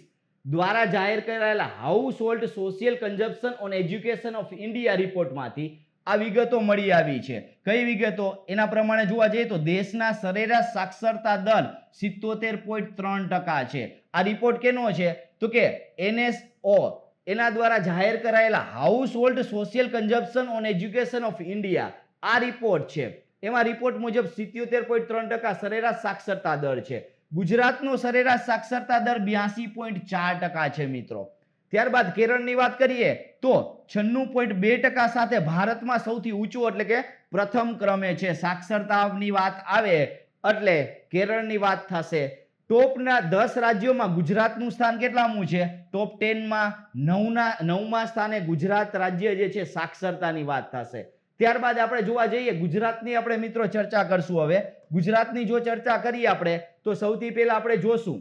દ્વારા જાહેર કરાયેલા household social consumption on education of India રિપોર્ટમાંથી આ વિગતો મળી આવી છે. કઈ વિગતો? એના પ્રમાણે જોવા જઈએ તો દેશના સરેરાશ સાક્ષરતા દર 77.3% છે. આ રિપોર્ટ કેનો છે? તો કે NSO એના દ્વારા જાહેર કરાયેલા household social consumption on education of India આ રિપોર્ટ છે. એમાં રિપોર્ટ મુજબ 77.3% સરેરાશ સાક્ષરતા દર છે. ગુજરાતનો સરેરાશ સાક્ષરતા દર 82.4% છે મિત્રો. ત્યારબાદ કેરળની વાત કરીએ તો 96.2% સાથે ભારતમાં સૌથી ઊંચું એટલે કે પ્રથમ ક્રમે છે. સાક્ષરતાની વાત આવે એટલે કેરળની વાત થશે. ટોપના 10 રાજ્યોમાં ગુજરાતનું સ્થાન કેટલામું છે? ટોપ 10માં 9મા સ્થાને ગુજરાત રાજ્ય જે છે સાક્ષરતાની વાત થશે. ત્યારબાદ આપણે જોવા જઈએ ગુજરાતની આપણે મિત્રો ચર્ચા કરશું. હવે ગુજરાતની જો ચર્ચા કરીએ આપણે તો સૌથી પહેલા આપણે જોશું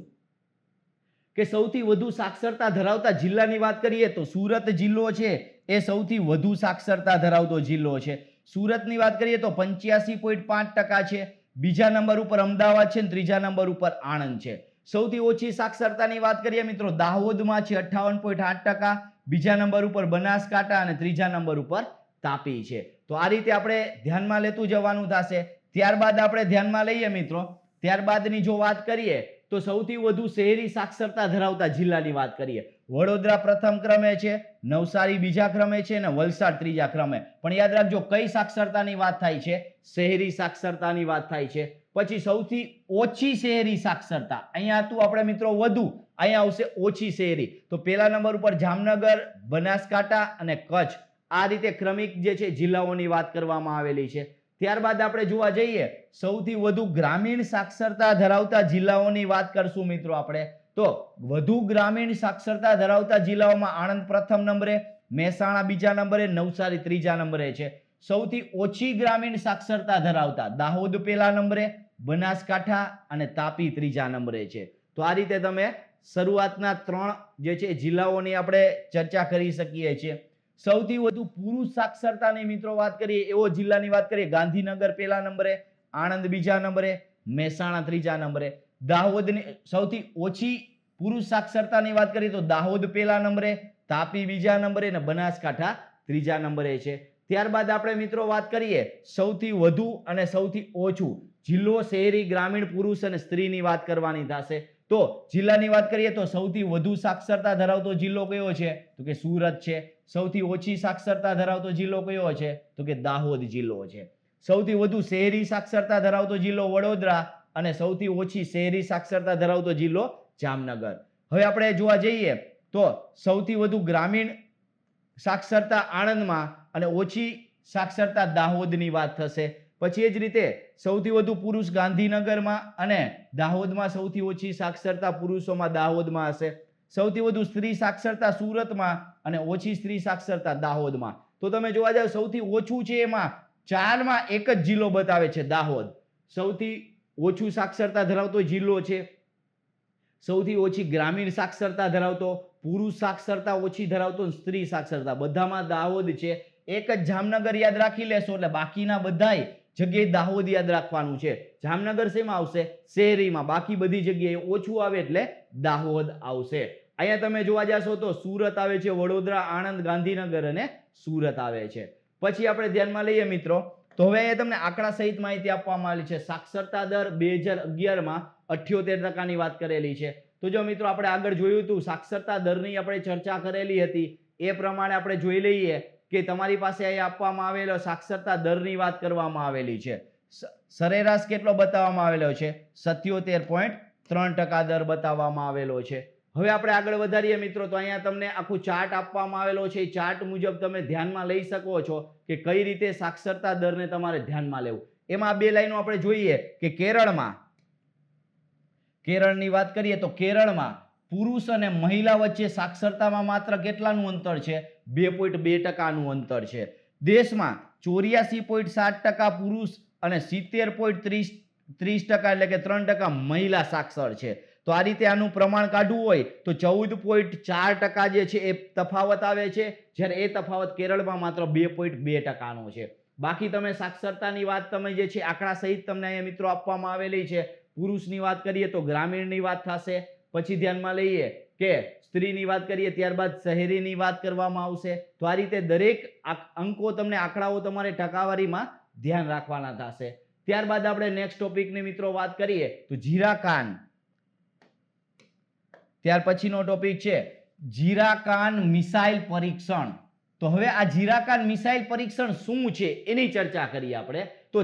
કે સૌથી વધુ સાક્ષરતા ધરાવતા જિલ્લાની વાત કરીએ તો સુરત જિલ્લો છે એ સૌથી વધુ સાક્ષરતા ધરાવતો જિલ્લો છે. સુરતની વાત કરીએ તો 85.5% છે. બીજા નંબર ઉપર અમદાવાદ છે, ત્રીજા નંબર ઉપર આણંદ છે. સૌથી ઓછી સાક્ષરતાની વાત કરીએ મિત્રો દાહોદમાં છે 58.8%, બીજા નંબર ઉપર બનાસકાંઠા અને ત્રીજા નંબર ઉપર તાપી છે. તો આ રીતે આપણે ધ્યાનમાં લેતું જવાનું થશે. ત્યારબાદ આપણે ધ્યાનમાં લઈએ મિત્રો, ત્યારબાદની જો વાત કરીએ તો સૌથી વધુ શહેરી સાક્ષરતા ધરાવતા જિલ્લાની વાત કરીએ. વડોદરા પ્રથમ ક્રમે છે, નવસારી બીજા ક્રમે છે અને વલસાડ ત્રીજા ક્રમે. પણ યાદ રાખજો કઈ સાક્ષરતાની વાત થાય છે? શહેરી સાક્ષરતાની વાત થાય છે. પછી સૌથી ઓછી શહેરી સાક્ષરતા, અહીંયા હતું આપણે મિત્રો વધુ, અહીંયા આવશે ઓછી શહેરી. તો પહેલા નંબર ઉપર જામનગર, બનાસકાંઠા અને કચ્છ આ રીતે ક્રમિક જે છે જિલ્લાઓની વાત કરવામાં આવેલી છે. ત્યારબાદ આપણે જોવા જઈએ સૌથી વધુ ગ્રામીણ સાક્ષરતા ધરાવતા જિલ્લાઓની વાત કરશું મિત્રો આપણે. તો વધુ ગ્રામીણ સાક્ષરતા ધરાવતા જિલ્લાઓમાં આણંદ પ્રથમ નંબરે, મહેસાણા બીજા નંબરે, નવસારી ત્રીજા નંબરે છે. સૌથી ઓછી ગ્રામીણ સાક્ષરતા ધરાવતા દાહોદ પહેલા નંબરે, બનાસકાંઠા અને તાપી ત્રીજા નંબરે છે. તો આ રીતે તમે શરૂઆતના 3 જે છે જિલ્લાઓની આપણે ચર્ચા કરી શકીએ છીએ. સૌથી વધુ પુરુષ સાક્ષરતાની મિત્રો વાત કરીએ એવો જિલ્લાની વાત કરીએ ગાંધીનગર પહેલા નંબરે, આણંદ બીજા નંબરે, મહેસાણા ત્રીજા નંબરે. દાહોદની સૌથી ઓછી પુરુષ સાક્ષરતાની વાત કરીએ તો દાહોદ પહેલા નંબરે, તાપી બીજા નંબરે અને બનાસકાંઠા ત્રીજા નંબરે છે. ત્યારબાદ આપણે મિત્રો વાત કરીએ સૌથી વધુ અને સૌથી ઓછું જિલ્લો શહેરી ગ્રામીણ પુરુષ અને સ્ત્રીની વાત કરવાની થશે. તો જિલ્લાની વાત કરીએ તો સૌથી વધુ સાક્ષરતા ધરાવતો જિલ્લો કયો છે? તો કે સુરત છે. સૌથી ઓછી સાક્ષરતા ધરાવતો જિલ્લો કયો છે? તો કે દાહોદ જિલ્લો છે. સૌથી વધુ શહેરી સાક્ષરતા ધરાવતો જિલ્લો વડોદરા અને સૌથી ઓછી શહેરી સાક્ષરતા ધરાવતો જિલ્લો જામનગર. હવે આપણે જોવા જઈએ તો સૌથી વધુ ગ્રામીણ સાક્ષરતા આણંદમાં અને ઓછી સાક્ષરતા દાહોદની વાત થશે. પછી એ જ રીતે સૌથી વધુ પુરુષ ગાંધીનગરમાં અને દાહોદમાં સૌથી ઓછી સાક્ષરતા પુરુષોમાં દાહોદમાં હશે. સૌથી વધુ સ્ત્રી સાક્ષરતા સુરતમાં અને ઓછી સ્ત્રી સાક્ષરતા દાહોદમાં. તો તમે જોવા જાવ સૌથી ઓછું છે એમાં 4માં એક જ જિલ્લો બતાવે છે દાહોદ. સૌથી ઓછું સાક્ષરતા ધરાવતો જિલ્લો છે. સૌથી ઓછી ગ્રામીણ સાક્ષરતા ધરાવતો, પુરુષ સાક્ષરતા ઓછી ધરાવતો, સ્ત્રી સાક્ષરતા બધામાં દાહોદ છે. એક જ જામનગર યાદ રાખી લેશો એટલે બાકીના બધાય જગ્યાએ દાહોદ યાદ રાખવાનું છે. જામનગર શેમાં આવશે? શહેરીમાં. બાકી બધી જગ્યાએ ઓછું આવે એટલે દાહોદ આવશે. અહીંયા તમે જોવા જશો તો સુરત આવે છે, વડોદરા, આણંદ, ગાંધીનગર અને સુરત આવે છે. પછી આપણે ધ્યાનમાં લઈએ મિત્રો તો હવે અહીંયા તમને આંકડા સહિત માહિતી આપવામાં આવી છે. સાક્ષરતા દર 2011માં 78% વાત કરેલી છે. તો જો મિત્રો આપણે આગળ જોયું હતું સાક્ષરતા દરની આપણે ચર્ચા કરેલી હતી એ પ્રમાણે આપણે જોઈ લઈએ કે તમારી પાસે અહીં આપવામાં આવેલો સાક્ષરતા દરની વાત કરવામાં આવેલી છે. સરેરાશ કેટલો બતાવવામાં આવેલો છે? 77.3% દર બતાવવામાં આવેલો છે. હવે આપણે આગળ વધારીએ મિત્રો, તો અહીંયા તમને આખું ચાર્ટ આપવામાં આવેલો છે. એ ચાર્ટ મુજબ તમે ધ્યાનમાં લઈ શકો છો કે કઈ રીતે સાક્ષરતા દરને તમારે ધ્યાનમાં લેવું. એમાં બે લાઈનો આપણે જોઈએ કે કેરળની વાત કરીએ તો કેરળમાં પુરુષ અને મહિલા વચ્ચે સાક્ષરતામાં માત્ર કેટલાનું અંતર છે? 2.2% અંતર છે. દેશમાં 84.7% પુરુષ અને 70.30% એટલે કે 3% મહિલા સાક્ષર છે. તો આ રીતે આનું પ્રમાણ કાઢવું હોય તો 14.4% જે છે એ તફાવત આવે છે, જ્યારે એ તફાવત કેરળમાં માત્ર 2.2%નો છે. બાકી તમે સાક્ષરતાની વાત તમે જે છે આંકડા સહિત તમને અહીંયા મિત્રો આપવામાં આવેલી છે. પુરુષની વાત કરીએ તો ગ્રામીણની વાત થશે, પછી ધ્યાનમાં લઈએ કે સ્ત્રીની વાત કરીએ ત્યારબાદ શહેરીની વાત કરવામાં આવશે. તો આ રીતે દરેક અંકો તમને આંકડાઓ તમારે ટકાવારીમાં ધ્યાન રાખવાના થશે. ત્યારબાદ આપણે નેક્સ્ટ ટોપિકની મિત્રો વાત કરીએ તો જીરાકાન. ત્યાર પછીનો ટોપિક છે જીરાકાન મિસાઇલ પરીક્ષણ. તો હવે આ જીરાકાન મિસાઇલ પરીક્ષણ શું છે એની ચર્ચા કરીએ આપણે. તો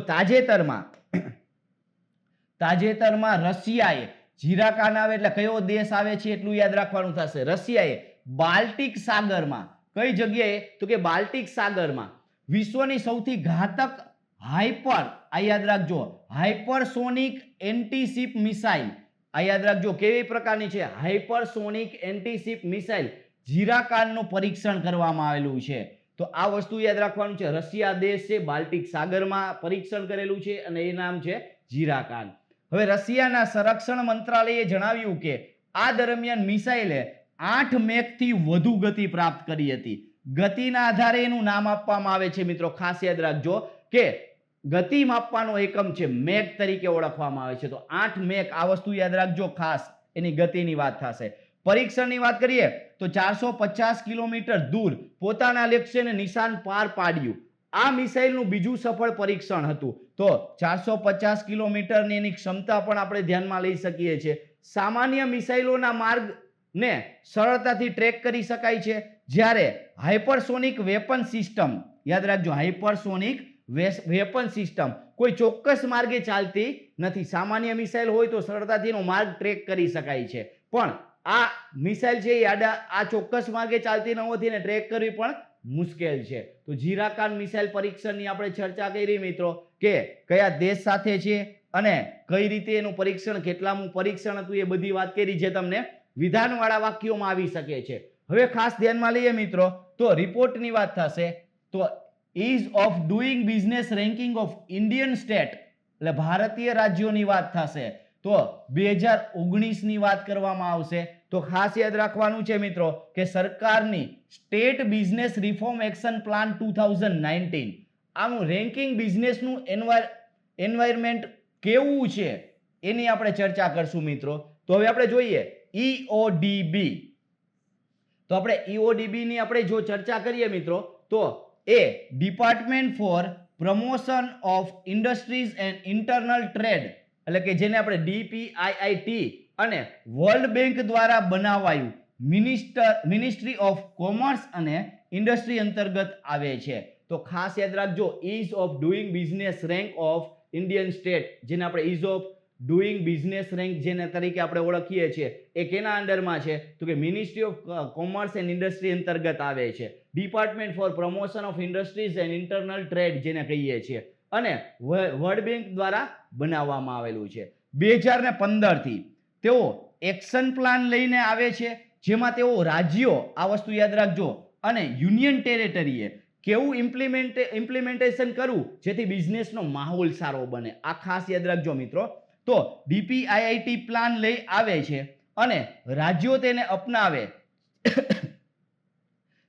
તાજેતરમાં રશિયાએ જીરાકાન આવે એટલે કયો દેશ આવે છે એટલું યાદ રાખવાનું થશે. રશિયાએ બાલ્ટિક સાગરમાં, કઈ જગ્યાએ? તો કે બાલ્ટિક સાગરમાં વિશ્વની સૌથી ઘાતક આ યાદ રાખજો, હાઇપરસોનિક એન્ટીશિપ મિસાઇલ. આ યાદ રાખજો કેવી પ્રકારની છે? હાઇપરસોનિક એન્ટીશિપ મિસાઇલ જીરાકાનનું પરીક્ષણ કરવામાં આવેલું છે. તો આ વસ્તુ યાદ રાખવાનું છે. રશિયા દેશ છે, બાલ્ટિક સાગરમાં પરીક્ષણ કરેલું છે અને એ નામ છે જીરાકાન. હવે રશિયાના સંરક્ષણ મંત્રાલયે જણાવ્યું કે આ દરમિયાન મિસાઇલે 8 મેકથી વધુ ગતિ પ્રાપ્ત કરી હતી. ગતિના આધારે એનું નામ આપવામાં આવે છે મિત્રો, ખાસ યાદ રાખજો કે ગતિ માપવાનો એકમ છે મેક તરીકે ઓળખવામાં આવે છે. તો 8 મેક, આ વસ્તુ યાદ રાખજો ખાસ, એની ગતિની વાત થશે. પરીક્ષણની વાત કરીએ તો 450 કિલોમીટર દૂર પોતાના લક્ષ્યને નિશાન પાર પાડ્યું. આ મિસાઇલનું બીજું સફળ પરીક્ષણ હતું. તો 450 કિલોમીટરની એની ક્ષમતા પણ આપણે ધ્યાનમાં લઈ શકીએ છીએ. સામાન્ય મિસાઇલોના માર્ગને સરળતાથી ટ્રેક કરી શકાય છે, જ્યારે હાઇપરસોનિક વેપન સિસ્ટમ, યાદ રાખજો હાઇપરસોનિક વેપન સિસ્ટમ કોઈ ચોક્કસ માર્ગે ચાલતી નથી. સામાન્ય મિસાઇલ હોય તો સરળતાથી એનો માર્ગ ટ્રેક કરી શકાય છે, પણ આ મિસાઇલ છે આ ચોક્કસ માર્ગે ચાલતી ન હોતી અને ટ્રેક કરવી પણ મુશ્કેલ છે. તો જીરાકાન મિસાઇલ પરીક્ષણની આપણે ચર્ચા કરી મિત્રો કે કયા દેશ સાથે છે અને કઈ રીતે એનું પરીક્ષણ, કેટલામું પરીક્ષણ હતું, એ બધી વાત કરી જે તમને વિધાનવાળા વાક્યોમાં આવી શકે છે. હવે ખાસ ધ્યાનમાં લઈએ મિત્રો તો રિપોર્ટની વાત થશે. તો ease of doing business ranking of Indian state એટલે ભારતીય રાજ્યોની વાત થશે. તો 2019ની વાત કરવામાં આવશે. તો ખાસ યાદ રાખવાનું છે મિત્રો કે સરકારની state business reform action plan 2019 આનું રેન્કિંગ બિઝનેસનું એન્વાયરમેન્ટ કેવું છે એની આપણે ચર્ચા કરશું મિત્રો. તો હવે આપણે જોઈએ EODB. તો આપણે EODB ની આપણે જો ચર્ચા કરીએ મિત્રો તો એ department for promotion of industries and internal trade એટલે કે જેને આપણે DPIIT અને વર્લ્ડ બેંક દ્વારા બનાવાયું મિનિસ્ટ્રી ઓફ કોમર્સ અને ઇન્ડસ્ટ્રી અંતર્ગત આવે છે. તો ખાસ યાદ રાખજો ease of doing business rank of Indian state, જેને આપણે ease of doing business rank જેને તરીકે આપણે ઓળખીએ છીએ, એ કેના અંડરમાં છે? તો કે ministry of commerce and industry અંતર્ગત આવે છે. Department for promotion of industries and internal trade જેને કહીએ છીએ, અને વર્લ્ડ બેંક દ્વારા બનાવવામાં આવેલું છે. 2015 થી તેઓ એક્શન પ્લાન લઈને આવે છે, જેમાં તેઓ રાજ્યો, આ વસ્તુ યાદ રાખજો, અને યુનિયન ટેરેટરીએ કેવું ઇમ્પ્લિમેન્ટેશન કરવું જેથી બિઝનેસનો માહોલ સારો બને, આ ખાસ યાદ રાખજો મિત્રો. તો DPIIT પ્લાન લઈ આવે છે અને રાજ્યો તેને અપનાવે,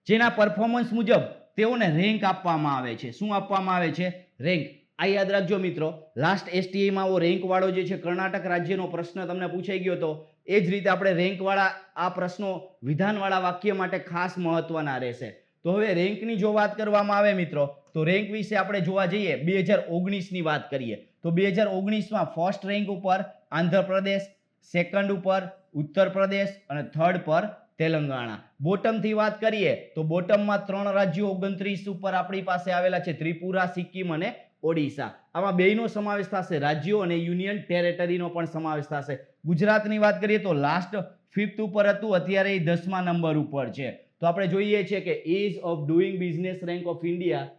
જેના પરફોર્મન્સ મુજબ તેઓને રેન્ક આપવામાં આવે છે. શું આપવામાં આવે છે? રેન્ક. આ યાદ રાખજો મિત્રો, લાસ્ટ STAમાં આવો રેન્ક વાળો જે છે કર્ણાટક રાજ્યનો પ્રશ્ન તમને પૂછાઈ ગયો હતો. એ જ રીતે આપણે રેન્ક વાળા આ પ્રશ્નો વિધાનવાળા વાક્ય માટે ખાસ મહત્વના રહેશે. તો હવે રેન્કની જો વાત કરવામાં આવે મિત્રો તો રેન્ક વિશે આપણે જોવા જઈએ 2019ની વાત કરીએ તો 2019માં ફર્સ્ટ રેન્ક ઉપર આંધ્રપ્રદેશ, સેકન્ડ ઉપર ઉત્તર પ્રદેશ અને થર્ડ પર તેલંગાણા. બોટમથી વાત કરીએ તો બોટમમાં 3 રાજ્યો 29 ઉપર આપણી પાસે આવેલા છે, ત્રિપુરા, સિક્કિમ અને ઓડિશા. આમાં બેયનો સમાવેશ થશે, રાજ્યો અને યુનિયન ટેરેટરીનો પણ સમાવેશ થશે. ગુજરાતની વાત કરીએ તો લાસ્ટ 5th ઉપર હતું, અત્યારે એ 10મા નંબર ઉપર છે. તો આપણે જોઈએ છીએ કે ease of doing business rank of India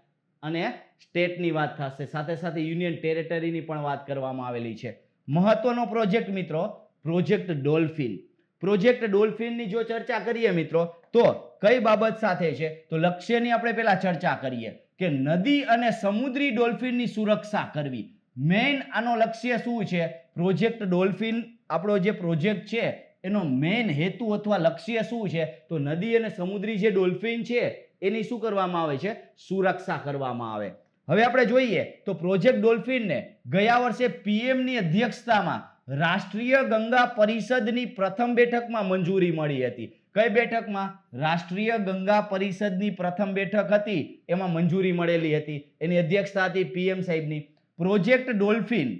અને સ્ટેટની વાત થશે, સાથે સાથે યુનિયન ટેરેટરીની પણ વાત કરવામાં આવેલી છે. મહત્વનો પ્રોજેક્ટ મિત્રો પ્રોજેક્ટ ડોલ્ફિન. પ્રોજેક્ટ ડોલ્ફિનની જો ચર્ચા કરીએ મિત્રો તો કઈ બાબત સાથે છે, તો લક્ષ્યની આપણે પહેલા ચર્ચા કરીએ કે નદી અને સમુદ્રી ડોલ્ફિનની સુરક્ષા કરવી. મેઇન આનો લક્ષ્ય શું છે? પ્રોજેક્ટ ડોલ્ફિન આપણો જે પ્રોજેક્ટ છે એનો મેઇન હેતુ અથવા લક્ષ્ય શું છે? તો નદી અને સમુદ્રી જે ડોલ્ફિન છે એની શું કરવામાં આવે છે? સુરક્ષા કરવામાં આવે. હવે આપણે જોઈએ તો પ્રોજેક્ટ ડોલ્ફિનને ગયા વર્ષે પીએમ ની અધ્યક્ષતામાં રાષ્ટ્રીય ગંગા પરિષદની પ્રથમ બેઠકમાં મંજૂરી મળી હતી. કઈ બેઠકમાં? રાષ્ટ્રીય ગંગા પરિષદની પ્રથમ બેઠક હતી, એમાં મંજૂરી મળેલી હતી. એની અધ્યક્ષતા હતી પીએમ સાહેબની. પ્રોજેક્ટ ડોલ્ફિન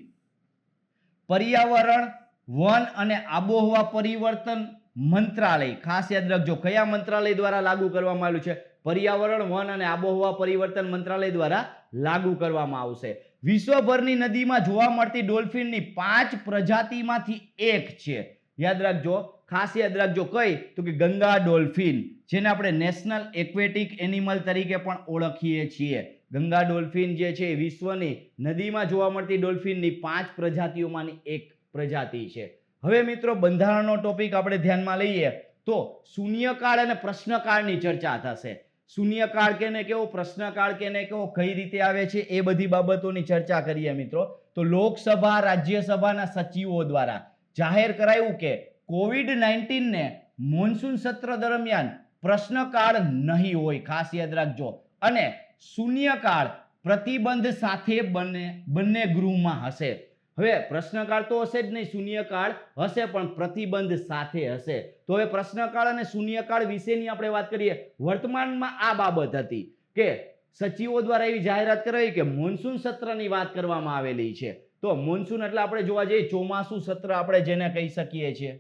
પર્યાવરણ, વન અને આબોહવા પરિવર્તન મંત્રાલય, ખાસ યાદ રાખજો કયા મંત્રાલય દ્વારા લાગુ કરવામાં આવ્યું છે? પર્યાવરણ, વન અને આબોહવા પરિવર્તન મંત્રાલય દ્વારા લાગુ કરવામાં આવશે. વિશ્વભરની નદીમાં જોવા મળતી ડોલ્ફિનની 5 પ્રજાતિમાંથી એક છે. યાદ રાખજો, ખાસ યાદ રાખજો કઈ? તો કે ગંગા ડોલ્ફિન, જેને આપણે નેશનલ એક્વેટિક એનિમલ તરીકે પણ ઓળખીએ છીએ. ગંગા ડોલ્ફિન જે છે એ વિશ્વની નદીમાં જોવા મળતી ડોલ્ફિનની 5 પ્રજાતિઓમાંની એક પ્રજાતિ છે. હવે મિત્રો બંધારણનો ટોપિક આપણે ધ્યાનમાં લઈએ તો શૂન્યકાળ અને પ્રશ્નકાળની ચર્ચા થશે. શૂન્યકાળ કેને કેવો, પ્રશ્નકાળ કેને કેવો, કઈ રીતે આવે છે, એ બધી બાબતોની ચર્ચા કરીએ મિત્રો. તો લોકસભા રાજ્યસભાના સચિવો દ્વારા જાહેર કરાયું કે કોવિડ-19 ને મોન્સૂન સત્ર દરમિયાન પ્રશ્નકાળ નહીં હોય, ખાસ યાદ રાખજો. અને શૂન્યકાળ પ્રતિબંધ સાથે બંને ગૃહમાં હશે. હવે પ્રશ્નકાળ તો હશે જ નહીં, શૂન્યકાળ હશે પણ પ્રતિબંધ સાથે હશે. તો હવે પ્રશ્નકાળ અને શૂન્યકાળ વિશેની આપણે વાત કરીએ. વર્તમાનમાં આ બાબત હતી કે સચિવો દ્વારા એવી જાહેરાત કરાઈ કે મોન્સૂન સત્રની વાત કરવામાં આવેલી છે. તો મોન્સૂન એટલે આપણે જોવા જઈએ ચોમાસુ સત્ર આપણે જેને કહી શકીએ છીએ.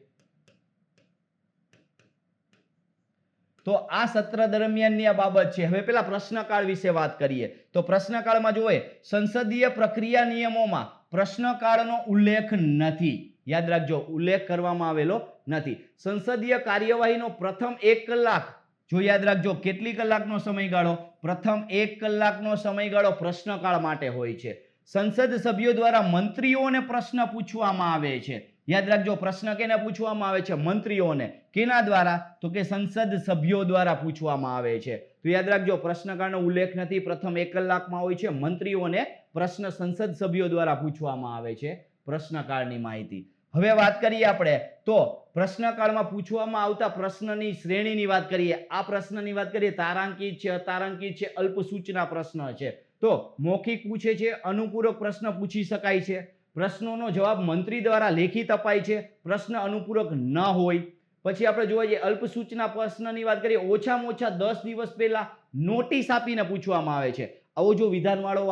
તો આ સત્ર દરમિયાનની આ બાબત છે. હવે પેલા પ્રશ્નકાળ વિશે વાત કરીએ તો પ્રશ્નકાળમાં જોઈએ સંસદીય પ્રક્રિયા નિયમોમાં પ્રશ્નકાળનો ઉલ્લેખ નથી. યાદ રાખજો, ઉલ્લેખ કરવામાં આવેલો નથી. સંસદીય કાર્યવાહીનો પ્રથમ 1 કલાક, જો યાદ રાખજો કેટલી કલાકનો સમયગાળો? પ્રથમ 1 કલાકનો સમયગાળો પ્રશ્નકાળ માટે હોય છે. સંસદ સભ્યો દ્વારા મંત્રીઓને પ્રશ્ન પૂછવામાં આવે છે. યાદ રાખજો, પ્રશ્ન કેને પૂછવામાં આવે છે? મંત્રીઓને. કેના દ્વારા? તો કે સંસદ સભ્યો દ્વારા પૂછવામાં આવે છે. તો યાદ રાખજો પ્રશ્નકાળનો ઉલ્લેખ નથી, પ્રથમ 1 કલાકમાં હોય છે. મંત્રીઓને પ્રશ્ન સંસદ સભ્યો દ્વારા પૂછવામાં આવે છે પ્રશ્નકાળની માહિતી. હવે વાત કરીએ આપણે તો પ્રશ્નકાળમાં પૂછવામાં આવતા પ્રશ્નની શ્રેણીની વાત કરીએ. આ પ્રશ્નની વાત કરીએ તારાંકિત છે, અતારાંકિત છે, અલ્પ સૂચના પ્રશ્ન છે. તો મૌખિક પૂછે છે, અનુપૂરક પ્રશ્ન પૂછી શકાય છે, પ્રશ્નોનો જવાબ મંત્રી દ્વારા લેખિત અપાય છે, પ્રશ્ન અનુપૂરક ન હોય. પછી આપણે જોવા જઈએ અલ્પ સૂચના પ્રશ્નની વાત કરીએ, ઓછામાં ઓછા 10 દિવસ પહેલા નોટિસ આપીને પૂછવામાં આવે છે. આવો જો વિધાનવાળો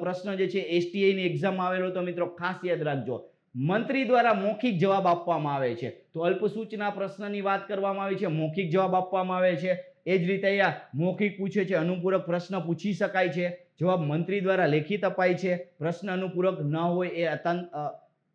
પ્રશ્ન જે છે એસટીઆઈ ની એક્ઝામ આવેલો તો મિત્રો ખાસ યાદ રાખજો, મંત્રી દ્વારા મૌખિક જવાબ આપવામાં આવે છે. તો અલ્પ સૂચના પ્રશ્નની વાત કરવામાં આવી છે, મૌખિક જવાબ આપવામાં આવે છે. એ જ રીતે અહીંયા મૌખિક પૂછે છે, અનુપૂરક પ્રશ્ન પૂછી શકાય છે, જવાબ મંત્રી દ્વારા લેખિત અપાય છે, પ્રશ્ન અનુપૂરક ન હોય એ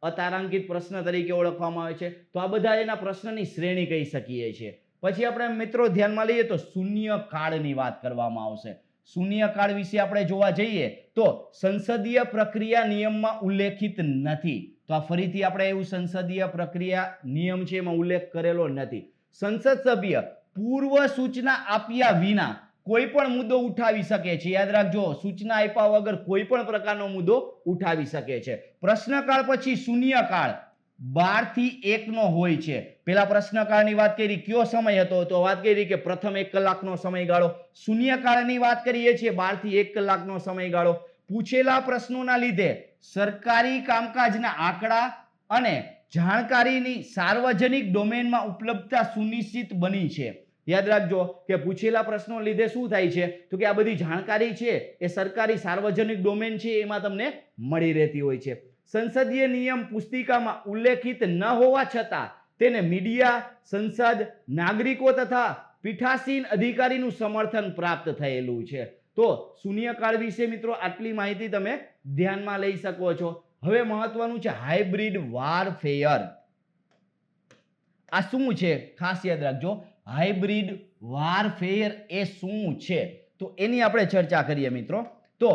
અતારાંકિત પ્રશ્ન તરીકે ઓળખવામાં આવે છે. તો આ બધા એના પ્રશ્નની શ્રેણી કહી શકીએ છીએ. પછી આપણે મિત્રો ધ્યાનમાં લઈએ તો શૂન્યકાળની વાત કરવામાં આવશે. શૂન્યકાળ વિશે આપણે જોવા જઈએ તો સંસદીય પ્રક્રિયા નિયમમાં ઉલ્લેખિત નથી. તો આ ફરીથી આપણે એવું સંસદીય પ્રક્રિયા નિયમ છે એમાં ઉલ્લેખ કરેલો નથી. સંસદ સભ્ય પૂર્વ સૂચના આપ્યા વિના કોઈ પણ મુદ્દો ઉઠાવી શકે છે. યાદ રાખજો, સૂચના આપ્યા વગર કોઈ પણ પ્રકારનો મુદ્દો ઉઠાવી શકે છે. પ્રશ્નકાળ પછી શૂન્યકાળ 12 થી 1 નો હોય છે. પેલા પ્રશ્નકાળની વાત કરી, કયો સમય હતો? તો વાત કરી કે પ્રથમ 1 કલાકનો સમયગાળો. શૂન્યકાળની વાત કરીએ છીએ 12 થી 1 કલાકનો સમયગાળો. પૂછેલા પ્રશ્નોના લીધે સરકારી કામકાજના આંકડા અને જાણકારીની સાર્વજનિક ડોમેનમાં ઉપલબ્ધતા સુનિશ્ચિત બની છે. યાદ રાખજો કે પૂછેલા પ્રશ્નો લીધે શું થાય છે? તો કે આ બધી જાણકારી છે એ સરકારી સાર્વજનિક ડોમેન છે એમાં તમને મળી રહેતી હોય છે. સંસદીય નિયમ પુસ્તિકામાં ઉલ્લેખિત ન હોવા છતાં તેને મીડિયા, સંસદ, નાગરિકો તથા પીઠાસીન અધિકારીનું સમર્થન પ્રાપ્ત થયેલું છે. તો શૂન્યકાળ વિશે મિત્રો આટલી માહિતી તમે ધ્યાનમાં લઈ શકો છો. હવે મહત્વનું છે હાઇબ્રિડ વારફેયર. આ શું છે ખાસ યાદ રાખજો, હાઇબ્રિડ વારફેર એ શું છે તો એની આપણે ચર્ચા કરીએ મિત્રો. તો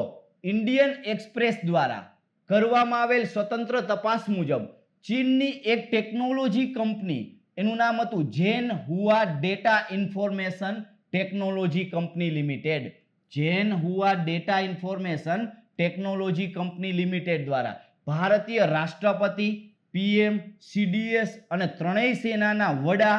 ઇન્ડિયન એક્સપ્રેસ દ્વારા કરવામાં આવેલ સ્વતંત્ર તપાસ મુજબ ચીનની એક ટેકનોલોજી કંપની, એનું નામ હતું Zhenhua data information technology company limited, Zhenhua data information technology company limited દ્વારા ભારતીય રાષ્ટ્રપતિ, પીએમ, સીડીએસ અને ત્રણેય સેનાના વડા,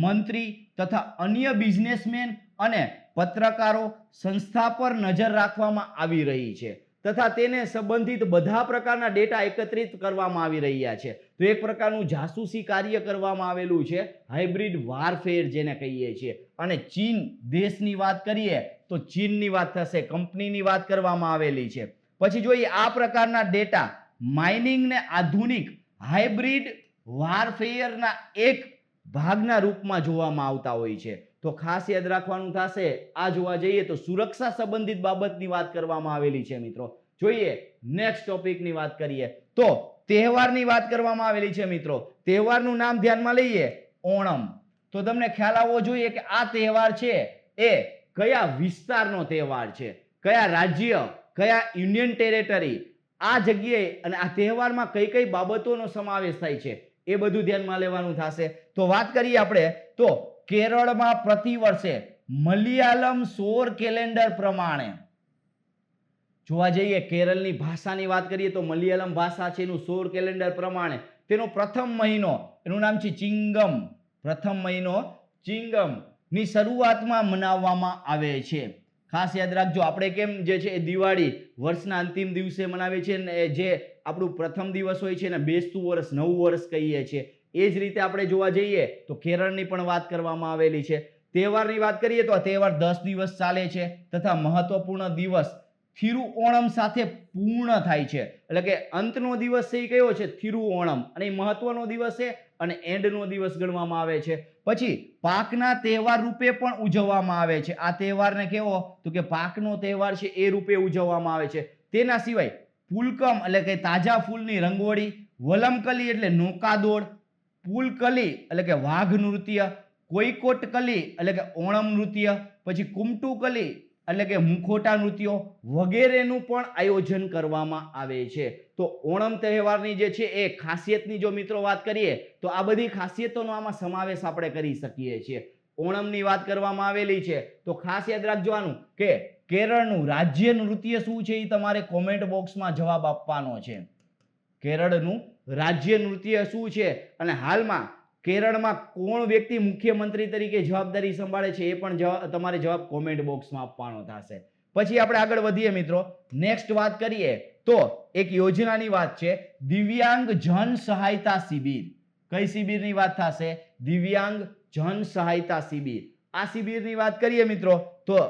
મંત્રી તથા અન્ય બિઝનેસમેન અને પત્રકારો સંસ્થા પર નજર રાખવામાં આવી રહી છે તથા તેને સંબંધિત બધા પ્રકારના ડેટા એકત્રિત કરવામાં આવી રહ્યા છે. તો એક પ્રકારનું જાસૂસી કાર્ય કરવામાં આવેલું છે, હાઇબ્રિડ વારફેર જેને કહીએ છીએ. અને ચીન દેશની વાત કરીએ તો ચીનની વાત થશે, કંપનીની વાત કરવામાં આવેલી છે. પછી જોઈએ આ પ્રકારના ડેટા માઇનિંગ ને આધુનિક હાઇબ્રિડ વારફેરના એક ભાગના રૂપમાં જોવામાં આવતા હોય છે. તો ખાસ યાદ રાખવાનું થશે, આ જોવા જઈએ તો સુરક્ષા સંબંધિત બાબતની વાત કરવામાં આવેલી છે મિત્રો. જોઈએ નેક્સ્ટ ટોપિકની વાત કરીએ તો તહેવારની વાત કરવામાં આવેલી છે મિત્રો. તહેવારનું નામ ધ્યાનમાં લઈએ, ઓણમ. તો તમને ખ્યાલ આવવો જોઈએ કે આ તહેવાર છે એ કયા વિસ્તારનો તહેવાર છે, કયા રાજ્ય, કયા યુનિયન ટેરેટરી, આ જગ્યાએ અને આ તહેવારમાં કઈ કઈ બાબતોનો સમાવેશ થાય છે એ બધું ધ્યાનમાં લેવાનું થશે. તો વાત કરીએ આપણે તો કેરળમાં પ્રતિ વર્ષે મલયાલમ સૌર કેલેન્ડર પ્રમાણે જોવા જઈએ, કેરળની ભાષાની વાત કરીએ તો મલયાલમ ભાષા છે, એનું સૌર કેલેન્ડર પ્રમાણે તેનો પ્રથમ મહિનો, એનું નામ છે ચિંગમ, પ્રથમ મહિનો ચિંગમ ની શરૂઆતમાં મનાવવામાં આવે છે. ખાસ યાદ રાખજો, આપણે કેમ જે છે એ દિવાળી વર્ષના અંતિમ દિવસે મનાવીએ છીએ ને જે આપણું પ્રથમ દિવસ હોય છે ને બેસતું વર્ષ, નવું વર્ષ કહીએ છીએ, એ જ રીતે આપણે જોવા જઈએ તો કેરળની પણ વાત કરવામાં આવેલી છે. તહેવારની વાત કરીએ તો આ તહેવાર 10 દિવસ ચાલે છે તથા મહત્વપૂર્ણ દિવસ થિરુઓણમ સાથે પૂર્ણ થાય છે. એટલે કે અંતનો દિવસ છે એ કયો છે? થિરુઓણમ, અને એ મહત્વનો દિવસ છે અને એન્ડનો દિવસ ગણવામાં આવે છે. પછી પાકના તહેવાર રૂપે પણ ઉજવવામાં આવે છે. આ તહેવારને કેવો તો કે પાકનો તહેવાર છે એ રૂપે ઉજવવામાં આવે છે. તેના સિવાય પુલકમ એટલે કે તાજા ફૂલની રંગોળી, વલમકલી એટલે નૌકાદોડ, પુલકલી એટલે કે વાઘ નૃત્ય, કોઈકોટકલી એટલે કે ઓણમ નૃત્ય, પછી કુમટુકલી એટલે કે મુખોટા નૃત્યો વગેરેનું પણ આયોજન કરવામાં આવે છે. તો ઓણમ તહેવારની જે છે એ ખાસિયતની જો મિત્રો વાત કરીએ તો આ બધી ખાસિયતોનો આમાં સમાવેશ આપણે કરી શકીએ છીએ. ઓણમની વાત કરવામાં આવેલી છે તો ખાસ યાદ રાખવાનું કે કેરળનું રાજ્ય નૃત્ય શું છે એ તમારે કોમેન્ટ બોક્સમાં જવાબ આપવાનો છે. કેરળનું રાજ્ય નૃત્ય શું છે અને હાલમાં કેરળમાં કોણ વ્યક્તિ મુખ્યમંત્રી તરીકે જવાબદારી સંભાળે છે એ પણ તમારે જવાબ કોમેન્ટ બોક્સમાં આપવાનો થશે. પછી આપણે આગળ વધીએ મિત્રો. નેક્સ્ટ વાત કરીએ તો એક યોજનાની વાત છે, દિવ્યાંગ જન સહાયતા શિબિર. કઈ શિબિરની વાત થશે? દિવ્યાંગ જન સહાયતા શિબિર. આ શિબિરની વાત કરીએ મિત્રો તો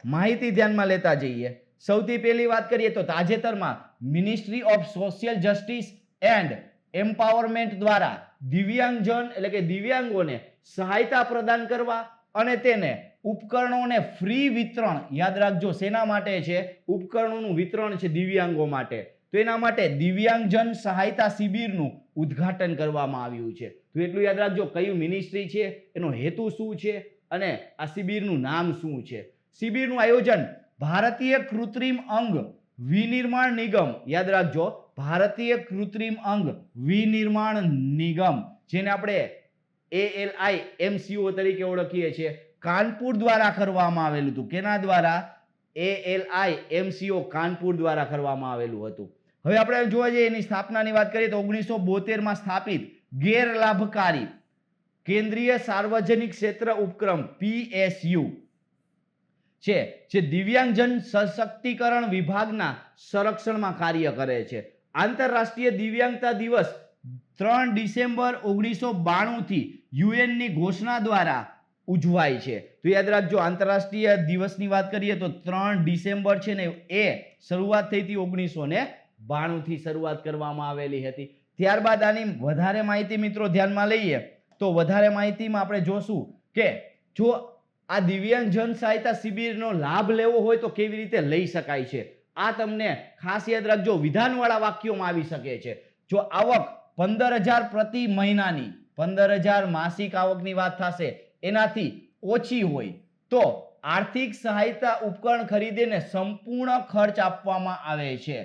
માહિતી ધ્યાનમાં લેતા જઈએ. સૌથી પહેલી વાત કરીએ તો તાજેતરમાં ministry of social justice and empowerment દ્વારા દિવ્યાંગજન એટલે કે દિવ્યાંગોને સહાયતા પ્રદાન કરવા અને તેને ઉપકરણોને ફ્રી વિતરણ, યાદ રાખજો શેના માટે છે? ઉપકરણોનું વિતરણ છે દિવ્યાંગો માટે. તો એના માટે દિવ્યાંગજન સહાયતા શિબિરનું ઉદ્ઘાટન કરવામાં આવ્યું છે. તો એટલું યાદ રાખજો કયું મિનિસ્ટ્રી છે, એનો હેતુ શું છે અને આ શિબિરનું નામ શું છે. શિબિરનું આયોજન ભારતીય કૃત્રિમ અંગ વિનિર્માણ નિગમ, યાદ રાખજો ભારતીય કૃત્રિમ અંગ વિનિર્માણ નિગમ, જેને આપણે ALIMCO તરીકે ઓળખીએ છીએ, કાનપુર દ્વારા કરવામાં આવેલું હતું. કેના દ્વારા? ALIMCO કાનપુર દ્વારા કરવામાં આવેલું હતું. હવે આપણે જોવા જઈએ એની સ્થાપનાની વાત કરીએ તો 1972 સ્થાપિત ગેરલાભકારી કેન્દ્રીય સાર્વજનિક ક્ષેત્ર ઉપક્રમ PSU છે જે દિવ્યાંગજન સશક્તિકરણ વિભાગના સંરક્ષણમાં કાર્ય કરે છે. આંતરરાષ્ટ્રીય દિવ્યાંગતા દિવસ 3 ડિસેમ્બર 1992 થી યુએનની ઘોષણા દ્વારા ઉજવાય છે. તો યાદ રાખજો આંતરરાષ્ટ્રીય દિવસની વાત કરીએ તો 3 ડિસેમ્બર છે ને એ શરૂઆત થઈ હતી 1992 થી શરૂઆત કરવામાં આવેલી હતી. ત્યારબાદ આની વધારે માહિતી મિત્રો ધ્યાનમાં લઈએ તો વધારે માહિતીમાં આપણે જોશું કે જો આ દિવ્યાંગ જન સહાયતા શિબિરનો લાભ લેવો હોય તો કેવી રીતે લઈ શકાય છે. આ તમને ખાસ યાદ રાખજો વિધાનવાળા વાક્યોમાં આવી શકે છે. જો આવક 15,000 પ્રતિ મહિનાની 15,000 માસિક આવકની વાત થશે એનાથી ઓછી હોય તો આર્થિક સહાયતા ઉપકરણ ખરીદીને સંપૂર્ણ ખર્ચ આપવામાં આવે છે.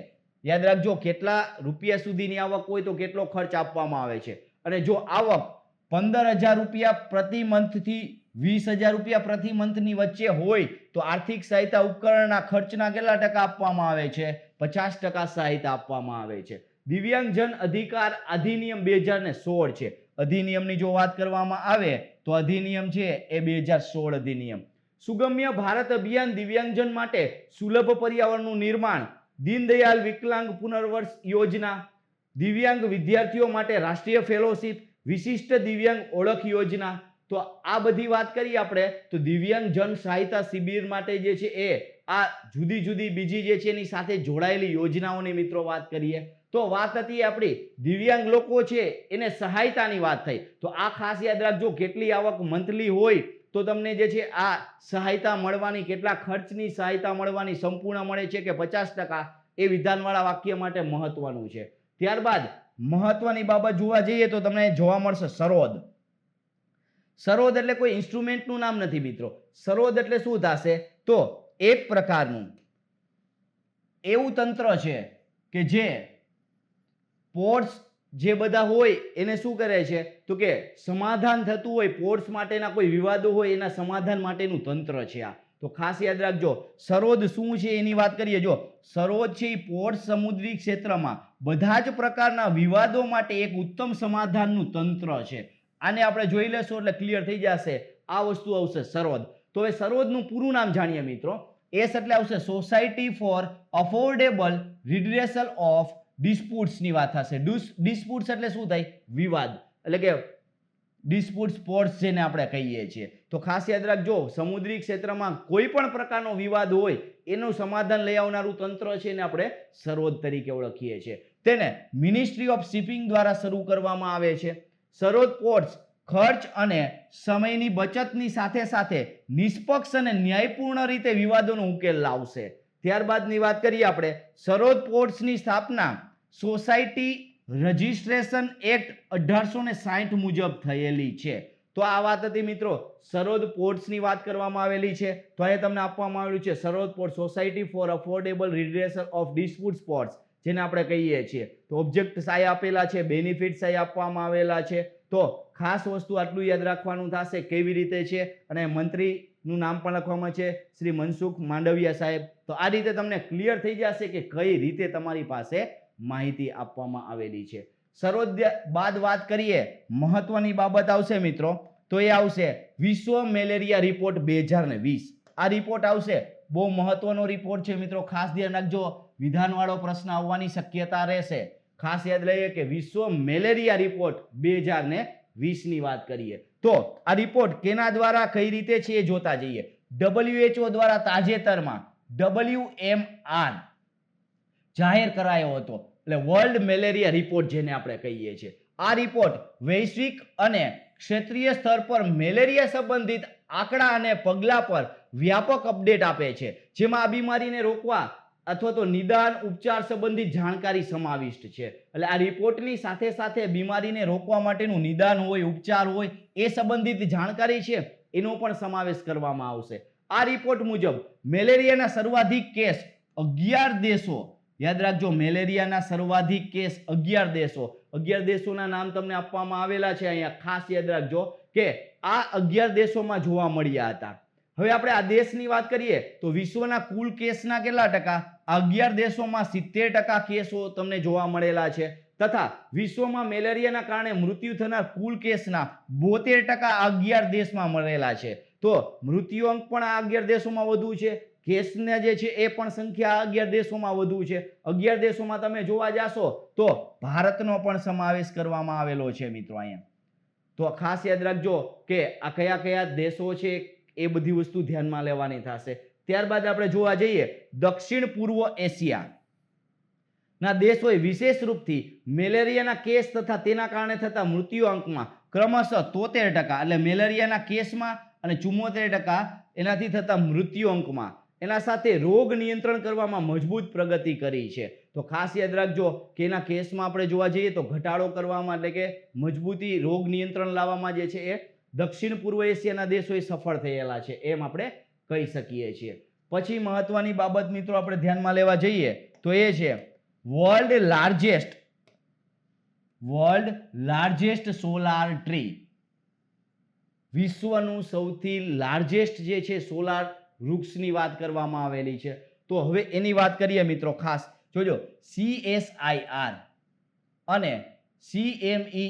યાદ રાખજો, કેટલા રૂપિયા સુધીની આવક હોય તો કેટલો ખર્ચ આપવામાં આવે છે. અને જો આવક 15,000 રૂપિયા પ્રતિ મંથ થી 20,000 રૂપિયા પ્રતિ મંથની વચ્ચે હોય તો આર્થિક સહાયતા ઉપકરણના ખર્ચના કેટલા ટકા આપવામાં આવે છે? 50% સહાયતા આપવામાં આવે છે. દિવ્યાંગજન અધિકાર અધિનિયમ 2016 છે. અધિનિયમની જો વાત કરવામાં આવે તો અધિનિયમ છે એ 2016 અધિનિયમ. સુગમ્ય ભારત અભિયાન દિવ્યાંગજન માટે સુલભ પર્યાવરણનું નિર્માણ, દીનદયાળ વિકલાંગ પુનર્વસ યોજના, દિવ્યાંગ વિદ્યાર્થીઓ માટે રાષ્ટ્રીય ફેલોશિપ, વિશિષ્ટ દિવ્યાંગ ઓળખ યોજના. તો આ બધી વાત કરીએ આપણે તો દિવ્યાંગ જન સહાયતા શિબિર માટે જે છે એ આ જુદી જુદી બીજી જે છે એની સાથે જોડાયેલી યોજનાઓની મિત્રો વાત કરીએ તો વાત હતી આપણી દિવ્યાંગ લોકો છે એને સહાયતાની વાત થઈ. તો આ ખાસ યાદ રાખજો, કેટલી આવક મંથલી હોય તો તમને જે છે આ સહાયતા મળવાની, કેટલા ખર્ચની સહાયતા મળવાની, સંપૂર્ણ મળે છે કે 50%, એ વિધાનવાળા વાક્ય માટે મહત્વનું છે. ત્યારબાદ મહત્વની બાબત જોવા જઈએ તો તમને જોવા મળશે સરોદ. સરોદ એટલે કોઈ ઇન્સ્ટ્રુમેન્ટનું નામ નથી મિત્રો. સરોદ એટલે શું થશે તો એક પ્રકારનું એવું તંત્ર છે કે જે પોર્ટ્સ જે બધા હોય એને શું કરે છે તો કે સમાધાન થતું હોય, પોર્ટ્સ માટેના કોઈ વિવાદો હોય એના સમાધાન માટેનું તંત્ર છે આ. તો ખાસ યાદ રાખજો સરોદ શું છે એની વાત કરીએ. જો સરોદ છે એ પોર્ટ સમુદ્રી ક્ષેત્રમાં બધા જ પ્રકારના વિવાદો માટે એક ઉત્તમ સમાધાનનું તંત્ર છે. આને આપણે જોઈ લેશું એટલે ક્લિયર થઈ જશે. આ વસ્તુ આવશે સરોદ. તો હવે સરોદનું પૂરું નામ જાણીએ મિત્રો. એસ એટલે આવશે society for affordable redressal of disputes ની વાત થશે. ડિસ્પ્યુટ્સ એટલે શું થાય? વિવાદ, એટલે કે ડિસ્પ્યુટ સ્પોર્ટ્સ જેને આપણે કહીએ છીએ. તો ખાસ યાદ રાખજો, સમુદ્રી ક્ષેત્રમાં કોઈ પણ પ્રકારનો વિવાદ હોય એનું સમાધાન લઈ આવનારું તંત્ર છે એને આપણે સરોદ તરીકે ઓળખીએ છીએ. તેને મિનિસ્ટ્રી ઓફ શિપિંગ દ્વારા શરૂ કરવામાં આવે છે. સરોદ પોર્ટ્સ ખર્ચ અને સમયની બચતની સાથે સાથે નિષ્પક્ષ અને ન્યાયપૂર્ણ રીતે વિવાદોનો ઉકેલ લાવશે. ત્યારબાદની વાત કરીએ આપણે સરોદ પોર્ટ્સની સ્થાપના સોસાયટી રજિસ્ટ્રેશન એક્ટ 1860 મુજબ થયેલી છે. તો આ વાત હતી મિત્રો સરોદ પોર્ટ્સની વાત કરવામાં આવેલી છે. તો અહીંયા તમને આપવામાં આવેલું છે sarod port society for affordable redressal of dispute ports જેને આપણે કહીએ છીએ. તો ઓબ્જેક્ટ સાય આપેલા છે, બેનિફિટ સાય આપવામાં આવેલા છે. તો ખાસ વસ્તુ આટલું યાદ રાખવાનું થશે કેવી રીતે છે, અને મંત્રીનું નામ પણ લખવામાં છે શ્રી મનસુખ માંડવિયા સાહેબ. તો આ રીતે તમને ક્લિયર થઈ જશે કે કઈ રીતે તમારી પાસે માહિતી આપવામાં આવેલી છે. સરોદ બાદ વાત કરીએ મહત્વની બાબત આવશે મિત્રો તો એ આવશે વિશ્વ મેલેરિયા રિપોર્ટ 2020. આ રિપોર્ટ આવશે, બહુ મહત્વનો રિપોર્ટ છે મિત્રો. ખાસ ધ્યાન રાખજો, વિધાનવાળો પ્રશ્ન આવવાની શક્યતા રહેશે. ખાસ યાદ લઈએ કે વિશ્વ મેલેરિયા રિપોર્ટ 2020 ની વાત કરીએ તો આ રિપોર્ટ કેના દ્વારા કઈ રીતે છે એ જોતા જઈએ. WHO દ્વારા તાજેતરમાં WMR જાહેર કરાયો હતો, એટલે વર્લ્ડ મેલેરિયા રિપોર્ટ જેને આપણે કહીએ છીએ. આ રિપોર્ટ વૈશ્વિક અને ક્ષેત્રીય સ્તર પર મેલેરિયા સંબંધિત આંકડા અને પગલાં પર વ્યાપક અપડેટ આપે છે, જેમાં આ બીમારીને રોકવા અથવા તો નિદાન ઉપચાર સંબંધિત જાણકારી સમાવિષ્ટ છે. એટલે આ રિપોર્ટની સાથે સાથે બીમારીને રોકવા માટેનું નિદાન હોય, ઉપચાર હોય એ સંબંધિત જાણકારી છે એનો પણ સમાવેશ કરવામાં આવશે. આ રિપોર્ટ મુજબ મેલેરિયાના સર્વાધિક કેસ 11 દેશો, યાદ રાખજો મેલેરિયાના સર્વાધિક કેસ 11 દેશો, 11 દેશોના નામ તમને આપવામાં આવેલા છે અહીંયા. ખાસ યાદ રાખજો કે આ 11 દેશોમાં જોવા મળ્યા હતા. હવે આપણે આ દેશની વાત કરીએ તો વિશ્વના કુલ કેસના કેટલા ટકા? 11 દેશોમાં 70% કેસો તમને જોવા મળેલા છે, તથા વિશ્વમાં મેલેરિયાના કારણે મૃત્યુ થનાર કુલ કેસના 72% 11 દેશમાં મળેલા છે. તો મૃત્યુઆંક પણ આ 11 દેશોમાં વધુ છે, કેસના જે છે એ પણ સંખ્યા 11 દેશોમાં વધુ છે. 11 દેશોમાં તમે જોવા જાશો તો ભારતનો પણ સમાવેશ કરવામાં આવેલો છે મિત્રો અહીંયા. તો ખાસ યાદ રાખજો કે આ કયા કયા દેશો છે એ બધી વસ્તુ ધ્યાનમાં લેવાની થશે. ત્યારબાદ આપણે જોવા જઈએ દક્ષિણ પૂર્વ એશિયા ના દેશોએ વિશેષ રૂપથી મેલેરિયાના કેસ તથા તેના કારણે થતા મૃત્યુઆંકમાં ક્રમશઃ 73% એટલે મેલેરિયાના કેસમાં અને 74% એનાથી થતા મૃત્યુઆંકમાં એના સાથે રોગ નિયંત્રણ કરવામાં મજબૂત પ્રગતિ કરી છે. તો ખાસ યાદ રાખજો કે એના કેસમાં આપણે જોવા જઈએ તો ઘટાડો કરવામાં એટલે કે મજબૂતી રોગ નિયંત્રણ લાવવામાં જે છે એ દક્ષિણ પૂર્વ એશિયાના દેશો એ સફળ થયેલા છે એમ આપણે કહી શકીએ છીએ. પછી મહત્વની બાબત મિત્રો આપણે ધ્યાનમાં લેવા જઈએ તો એ છે વર્લ્ડ લાર્જેસ્ટ સોલાર ટ્રી. વિશ્વનું સૌથી લાર્જેસ્ટ જે છે સોલાર વૃક્ષની વાત કરવામાં આવેલી છે. તો હવે એની વાત કરીએ મિત્રો, ખાસ જોજો CSIR અને CMERI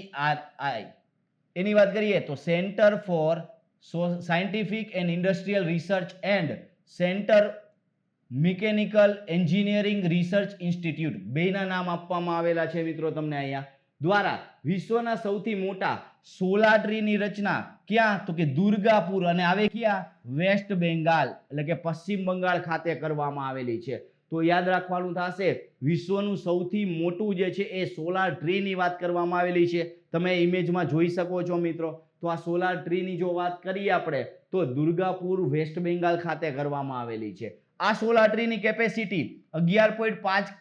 એની વાત કરીએ તો centre for scientific and industrial research and centre mechanical engineering research institute બેના નામ આપવામાં આવેલા છે મિત્રો તમને અહીંયા, દ્વારા વિશ્વના સૌથી મોટા સોલાર ટ્રીની રચના ક્યાં તો કે દુર્ગાપુર અને આવે ક્યાં વેસ્ટ બેંગાલ એટલે કે પશ્ચિમ બંગાળ ખાતે કરવામાં આવેલી છે. તો યાદ રાખવાનું થશે વિશ્વનું સૌથી મોટું જે છે એ સોલાર ટ્રીની વાત કરવામાં આવેલી છે. તમે ઇમેજમાં જોઈ શકો છો મિત્રો. તો આ સોલાર ટ્રીની જો વાત કરીએ આપણે તો દુર્ગાપુર વેસ્ટ બેંગાલ ખાતે કરવામાં આવેલી છે. આ સોલાર ટ્રીની કેપેસિટી 11.5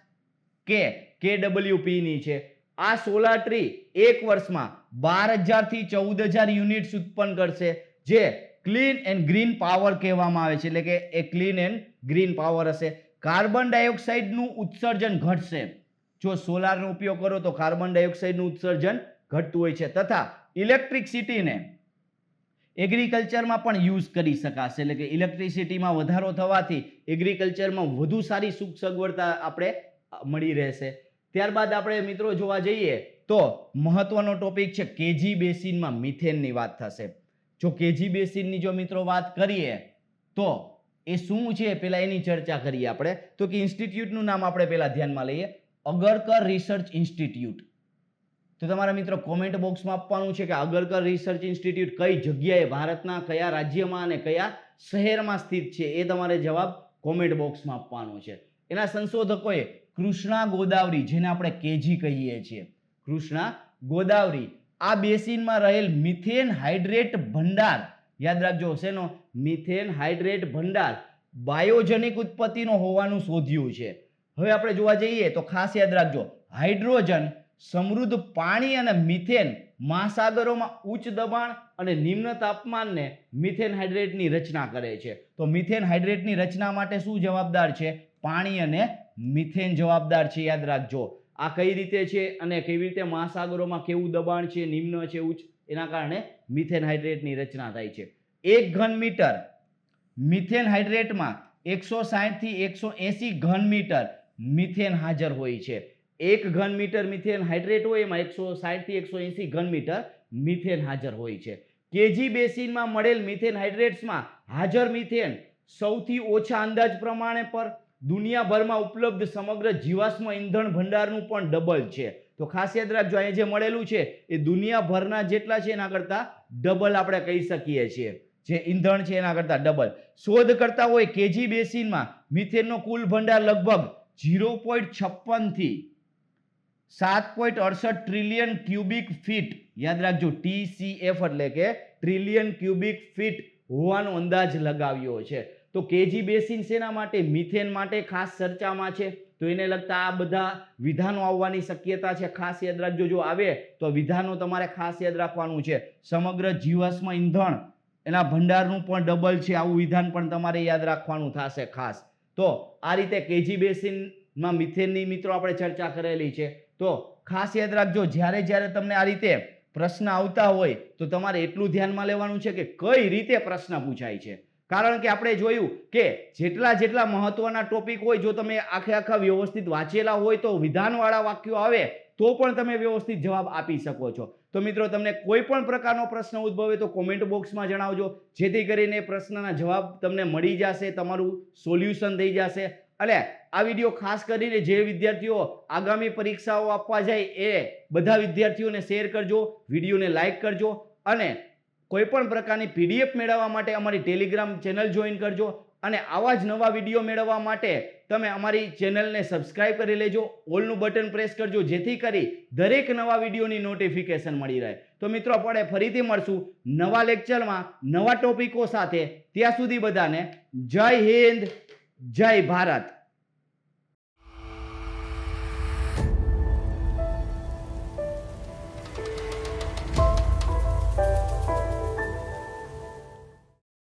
kWp ની છે. આ સોલાર ટ્રી એક વર્ષમાં 12,000 થી 14,000 યુનિટ્સ ઉત્પન્ન કરશે, જે ક્લીન એન્ડ ગ્રીન પાવર કહેવામાં આવે છે. એટલે કે એ ક્લીન એન્ડ ગ્રીન પાવર હશે. કાર્બન ડાયોક્સાઇડનું ઉત્સર્જન ઘટશે. જો સોલારનો ઉપયોગ કરો તો કાર્બન ડાયોક્સાઇડનું ઉત્સર્જન ઘટતું હોય છે, તથા ઇલેક્ટ્રિસિટીને એગ્રીકલ્ચરમાં પણ યુઝ કરી શકાશે. એટલે કે ઇલેક્ટ્રિસિટીમાં વધારો થવાથી એગ્રીકલ્ચરમાં વધુ સારી સુખ સગવડતા આપણે મળી રહેશે. ત્યારબાદ આપણે મિત્રો જોવા જઈએ તો મહત્વનો ટોપિક છે કેજી બેસિનમાં મિથેનની વાત થશે. જો કેજી બેસિનની જો મિત્રો વાત કરીએ તો એ શું છે પહેલા એની ચર્ચા કરીએ આપણે. તો કે ઇન્સ્ટિટ્યૂટનું નામ આપણે પહેલા ધ્યાનમાં લઈએ, અગરકર રિસર્ચ ઇન્સ્ટિટ્યૂટ. તો તમારા મિત્રો કોમેન્ટ બોક્સમાં આપવાનું છે કે અગરકર રિસર્ચ ઇન્સ્ટિટ્યૂટ કઈ જગ્યાએ ભારતના કયા રાજ્યમાં અને કયા શહેરમાં સ્થિત છે એ તમારે જવાબ કોમેન્ટ બોક્સમાં આપવાનો છે. એના સંશોધકોએ કૃષ્ણા ગોદાવરી, જેને આપણે કેજી કહીએ છીએ, કૃષ્ણા ગોદાવરી આ બેસિનમાં રહેલ મિથેન હાઇડ્રેટ ભંડાર, યાદ રાખજો શેનો મિથેન હાઇડ્રેટ ભંડાર બાયોજનિક ઉત્પત્તિનો હોવાનું શોધ્યું છે. હવે આપણે જોવા જઈએ તો ખાસ યાદ રાખજો હાઇડ્રોજન સમૃદ્ધ પાણી અને મિથેન મહાસાગરોમાં ઉચ્ચ દબાણ અને નિમ્ન તાપમાનને મિથેન હાઇડ્રેટની રચના કરે છે. તો મિથેન હાઇડ્રેટની રચના માટે શું જવાબદાર છે? પાણી અને મિથેન જવાબદાર છે. યાદ રાખજો આ કઈ રીતે છે અને કેવી રીતે મહાસાગરોમાં કેવું દબાણ છે, નિમ્ન છે, ઉચ્ચ, એના કારણે મિથેન હાઇડ્રેટની રચના થાય છે. 1 ઘન મીટર મિથેન હાઇડ્રેટમાં 160 થી 180 ઘન મીટર મિથેન હાજર હોય છે. 1 ઘન મીટર મિથેન હાઇડ્રેટ હોય એમાં 160 થી 180 ઘન મીટર મિથેન હાજર હોય છે. કેજી બેસિનમાં મળેલ મિથેન હાઇડ્રેટ્સમાં હાજર મિથેન સૌથી ઓછા અંદાજ પ્રમાણે પર દુનિયાભરમાં ઉપલબ્ધ સમગ્ર જીવાશ્મ ઇંધણ ભંડારનું પણ ડબલ છે. તો ખાસ યાદ રાખજો અહીંયા જે મળેલું છે એ દુનિયાભરના જેટલા છે એના કરતાં ડબલ આપણે કહી શકીએ છીએ. જે ઈંધણ છે એના કરતાં ડબલ. શોધ કરતા હોય કેજી બેસિનમાં મિથેનનો કુલ ભંડાર લગભગ 0.56 થી 7.68 ટ્રિલિયન ક્યુબિક ફીટ, યાદ રાખજો TCF એટલે કે ટ્રિલિયન ક્યુબિક ફીટ હોવાનો અંદાજ લગાવ્યો છે. તો કેજી બેસિન શેના માટે? મિથેન માટે ખાસ ચર્ચામાં છે. તો એને લગતા આ બધા વિધાનો આવવાની શક્યતા છે. ખાસ યાદ રાખજો, જો આવે તો વિધાનો તમારે ખાસ યાદ રાખવાનું છે. સમગ્ર જીવાશ્મ ઇંધણ એના ભંડારનું પણ ડબલ છે, આવું વિધાન પણ તમારે યાદ રાખવાનું થશે ખાસ. તો આ રીતે કેજી બેસિનમાં મિથેનની મિત્રો આપણે ચર્ચા કરેલી છે. તો ખાસ યાદ રાખજો જ્યારે તમને આ રીતે પ્રશ્ન આવતા હોય તો તમારે એટલું ધ્યાનમાં લેવાનું છે કે કઈ રીતે પ્રશ્ન પૂછાય છે. કારણ કે આપણે જોયું કે જેટલા મહત્વના ટોપિક હોય, જો તમે આખા વ્યવસ્થિત વાંચેલા હોય તો વિધાનવાળા વાક્યો આવે તો પણ તમે વ્યવસ્થિત જવાબ આપી શકો છો. તો મિત્રો તમને કોઈ પણ પ્રકારનો પ્રશ્ન ઉદ્ભવે તો કોમેન્ટ બોક્સમાં જણાવજો, જેથી કરીને પ્રશ્નના જવાબ તમને મળી જશે, તમારું સોલ્યુશન થઈ જશે. અને આ વિડીયો ખાસ કરીને જે વિદ્યાર્થીઓ આગામી પરીક્ષાઓ આપવા જાય એ બધા વિદ્યાર્થીઓને શેર કરજો, વિડીયોને લાઈક કરજો અને કોઈ પણ પ્રકારની PDF મેળવવા માટે અમારી ટેલિગ્રામ ચેનલ જોઈન કરજો. અને આવા જ નવા વિડીયો મેળવવા માટે તમે અમારી ચેનલને સબસ્ક્રાઇબ કરી લેજો, ઓલનું બટન પ્રેસ કરજો, જેથી કરી દરેક નવા વિડીયોની નોટિફિકેશન મળી રહે. તો મિત્રો આપણે ફરીથી મળશું નવા લેક્ચરમાં નવા ટોપિકો સાથે. ત્યાં સુધી બધાને જય હિન્દ, જય ભારત.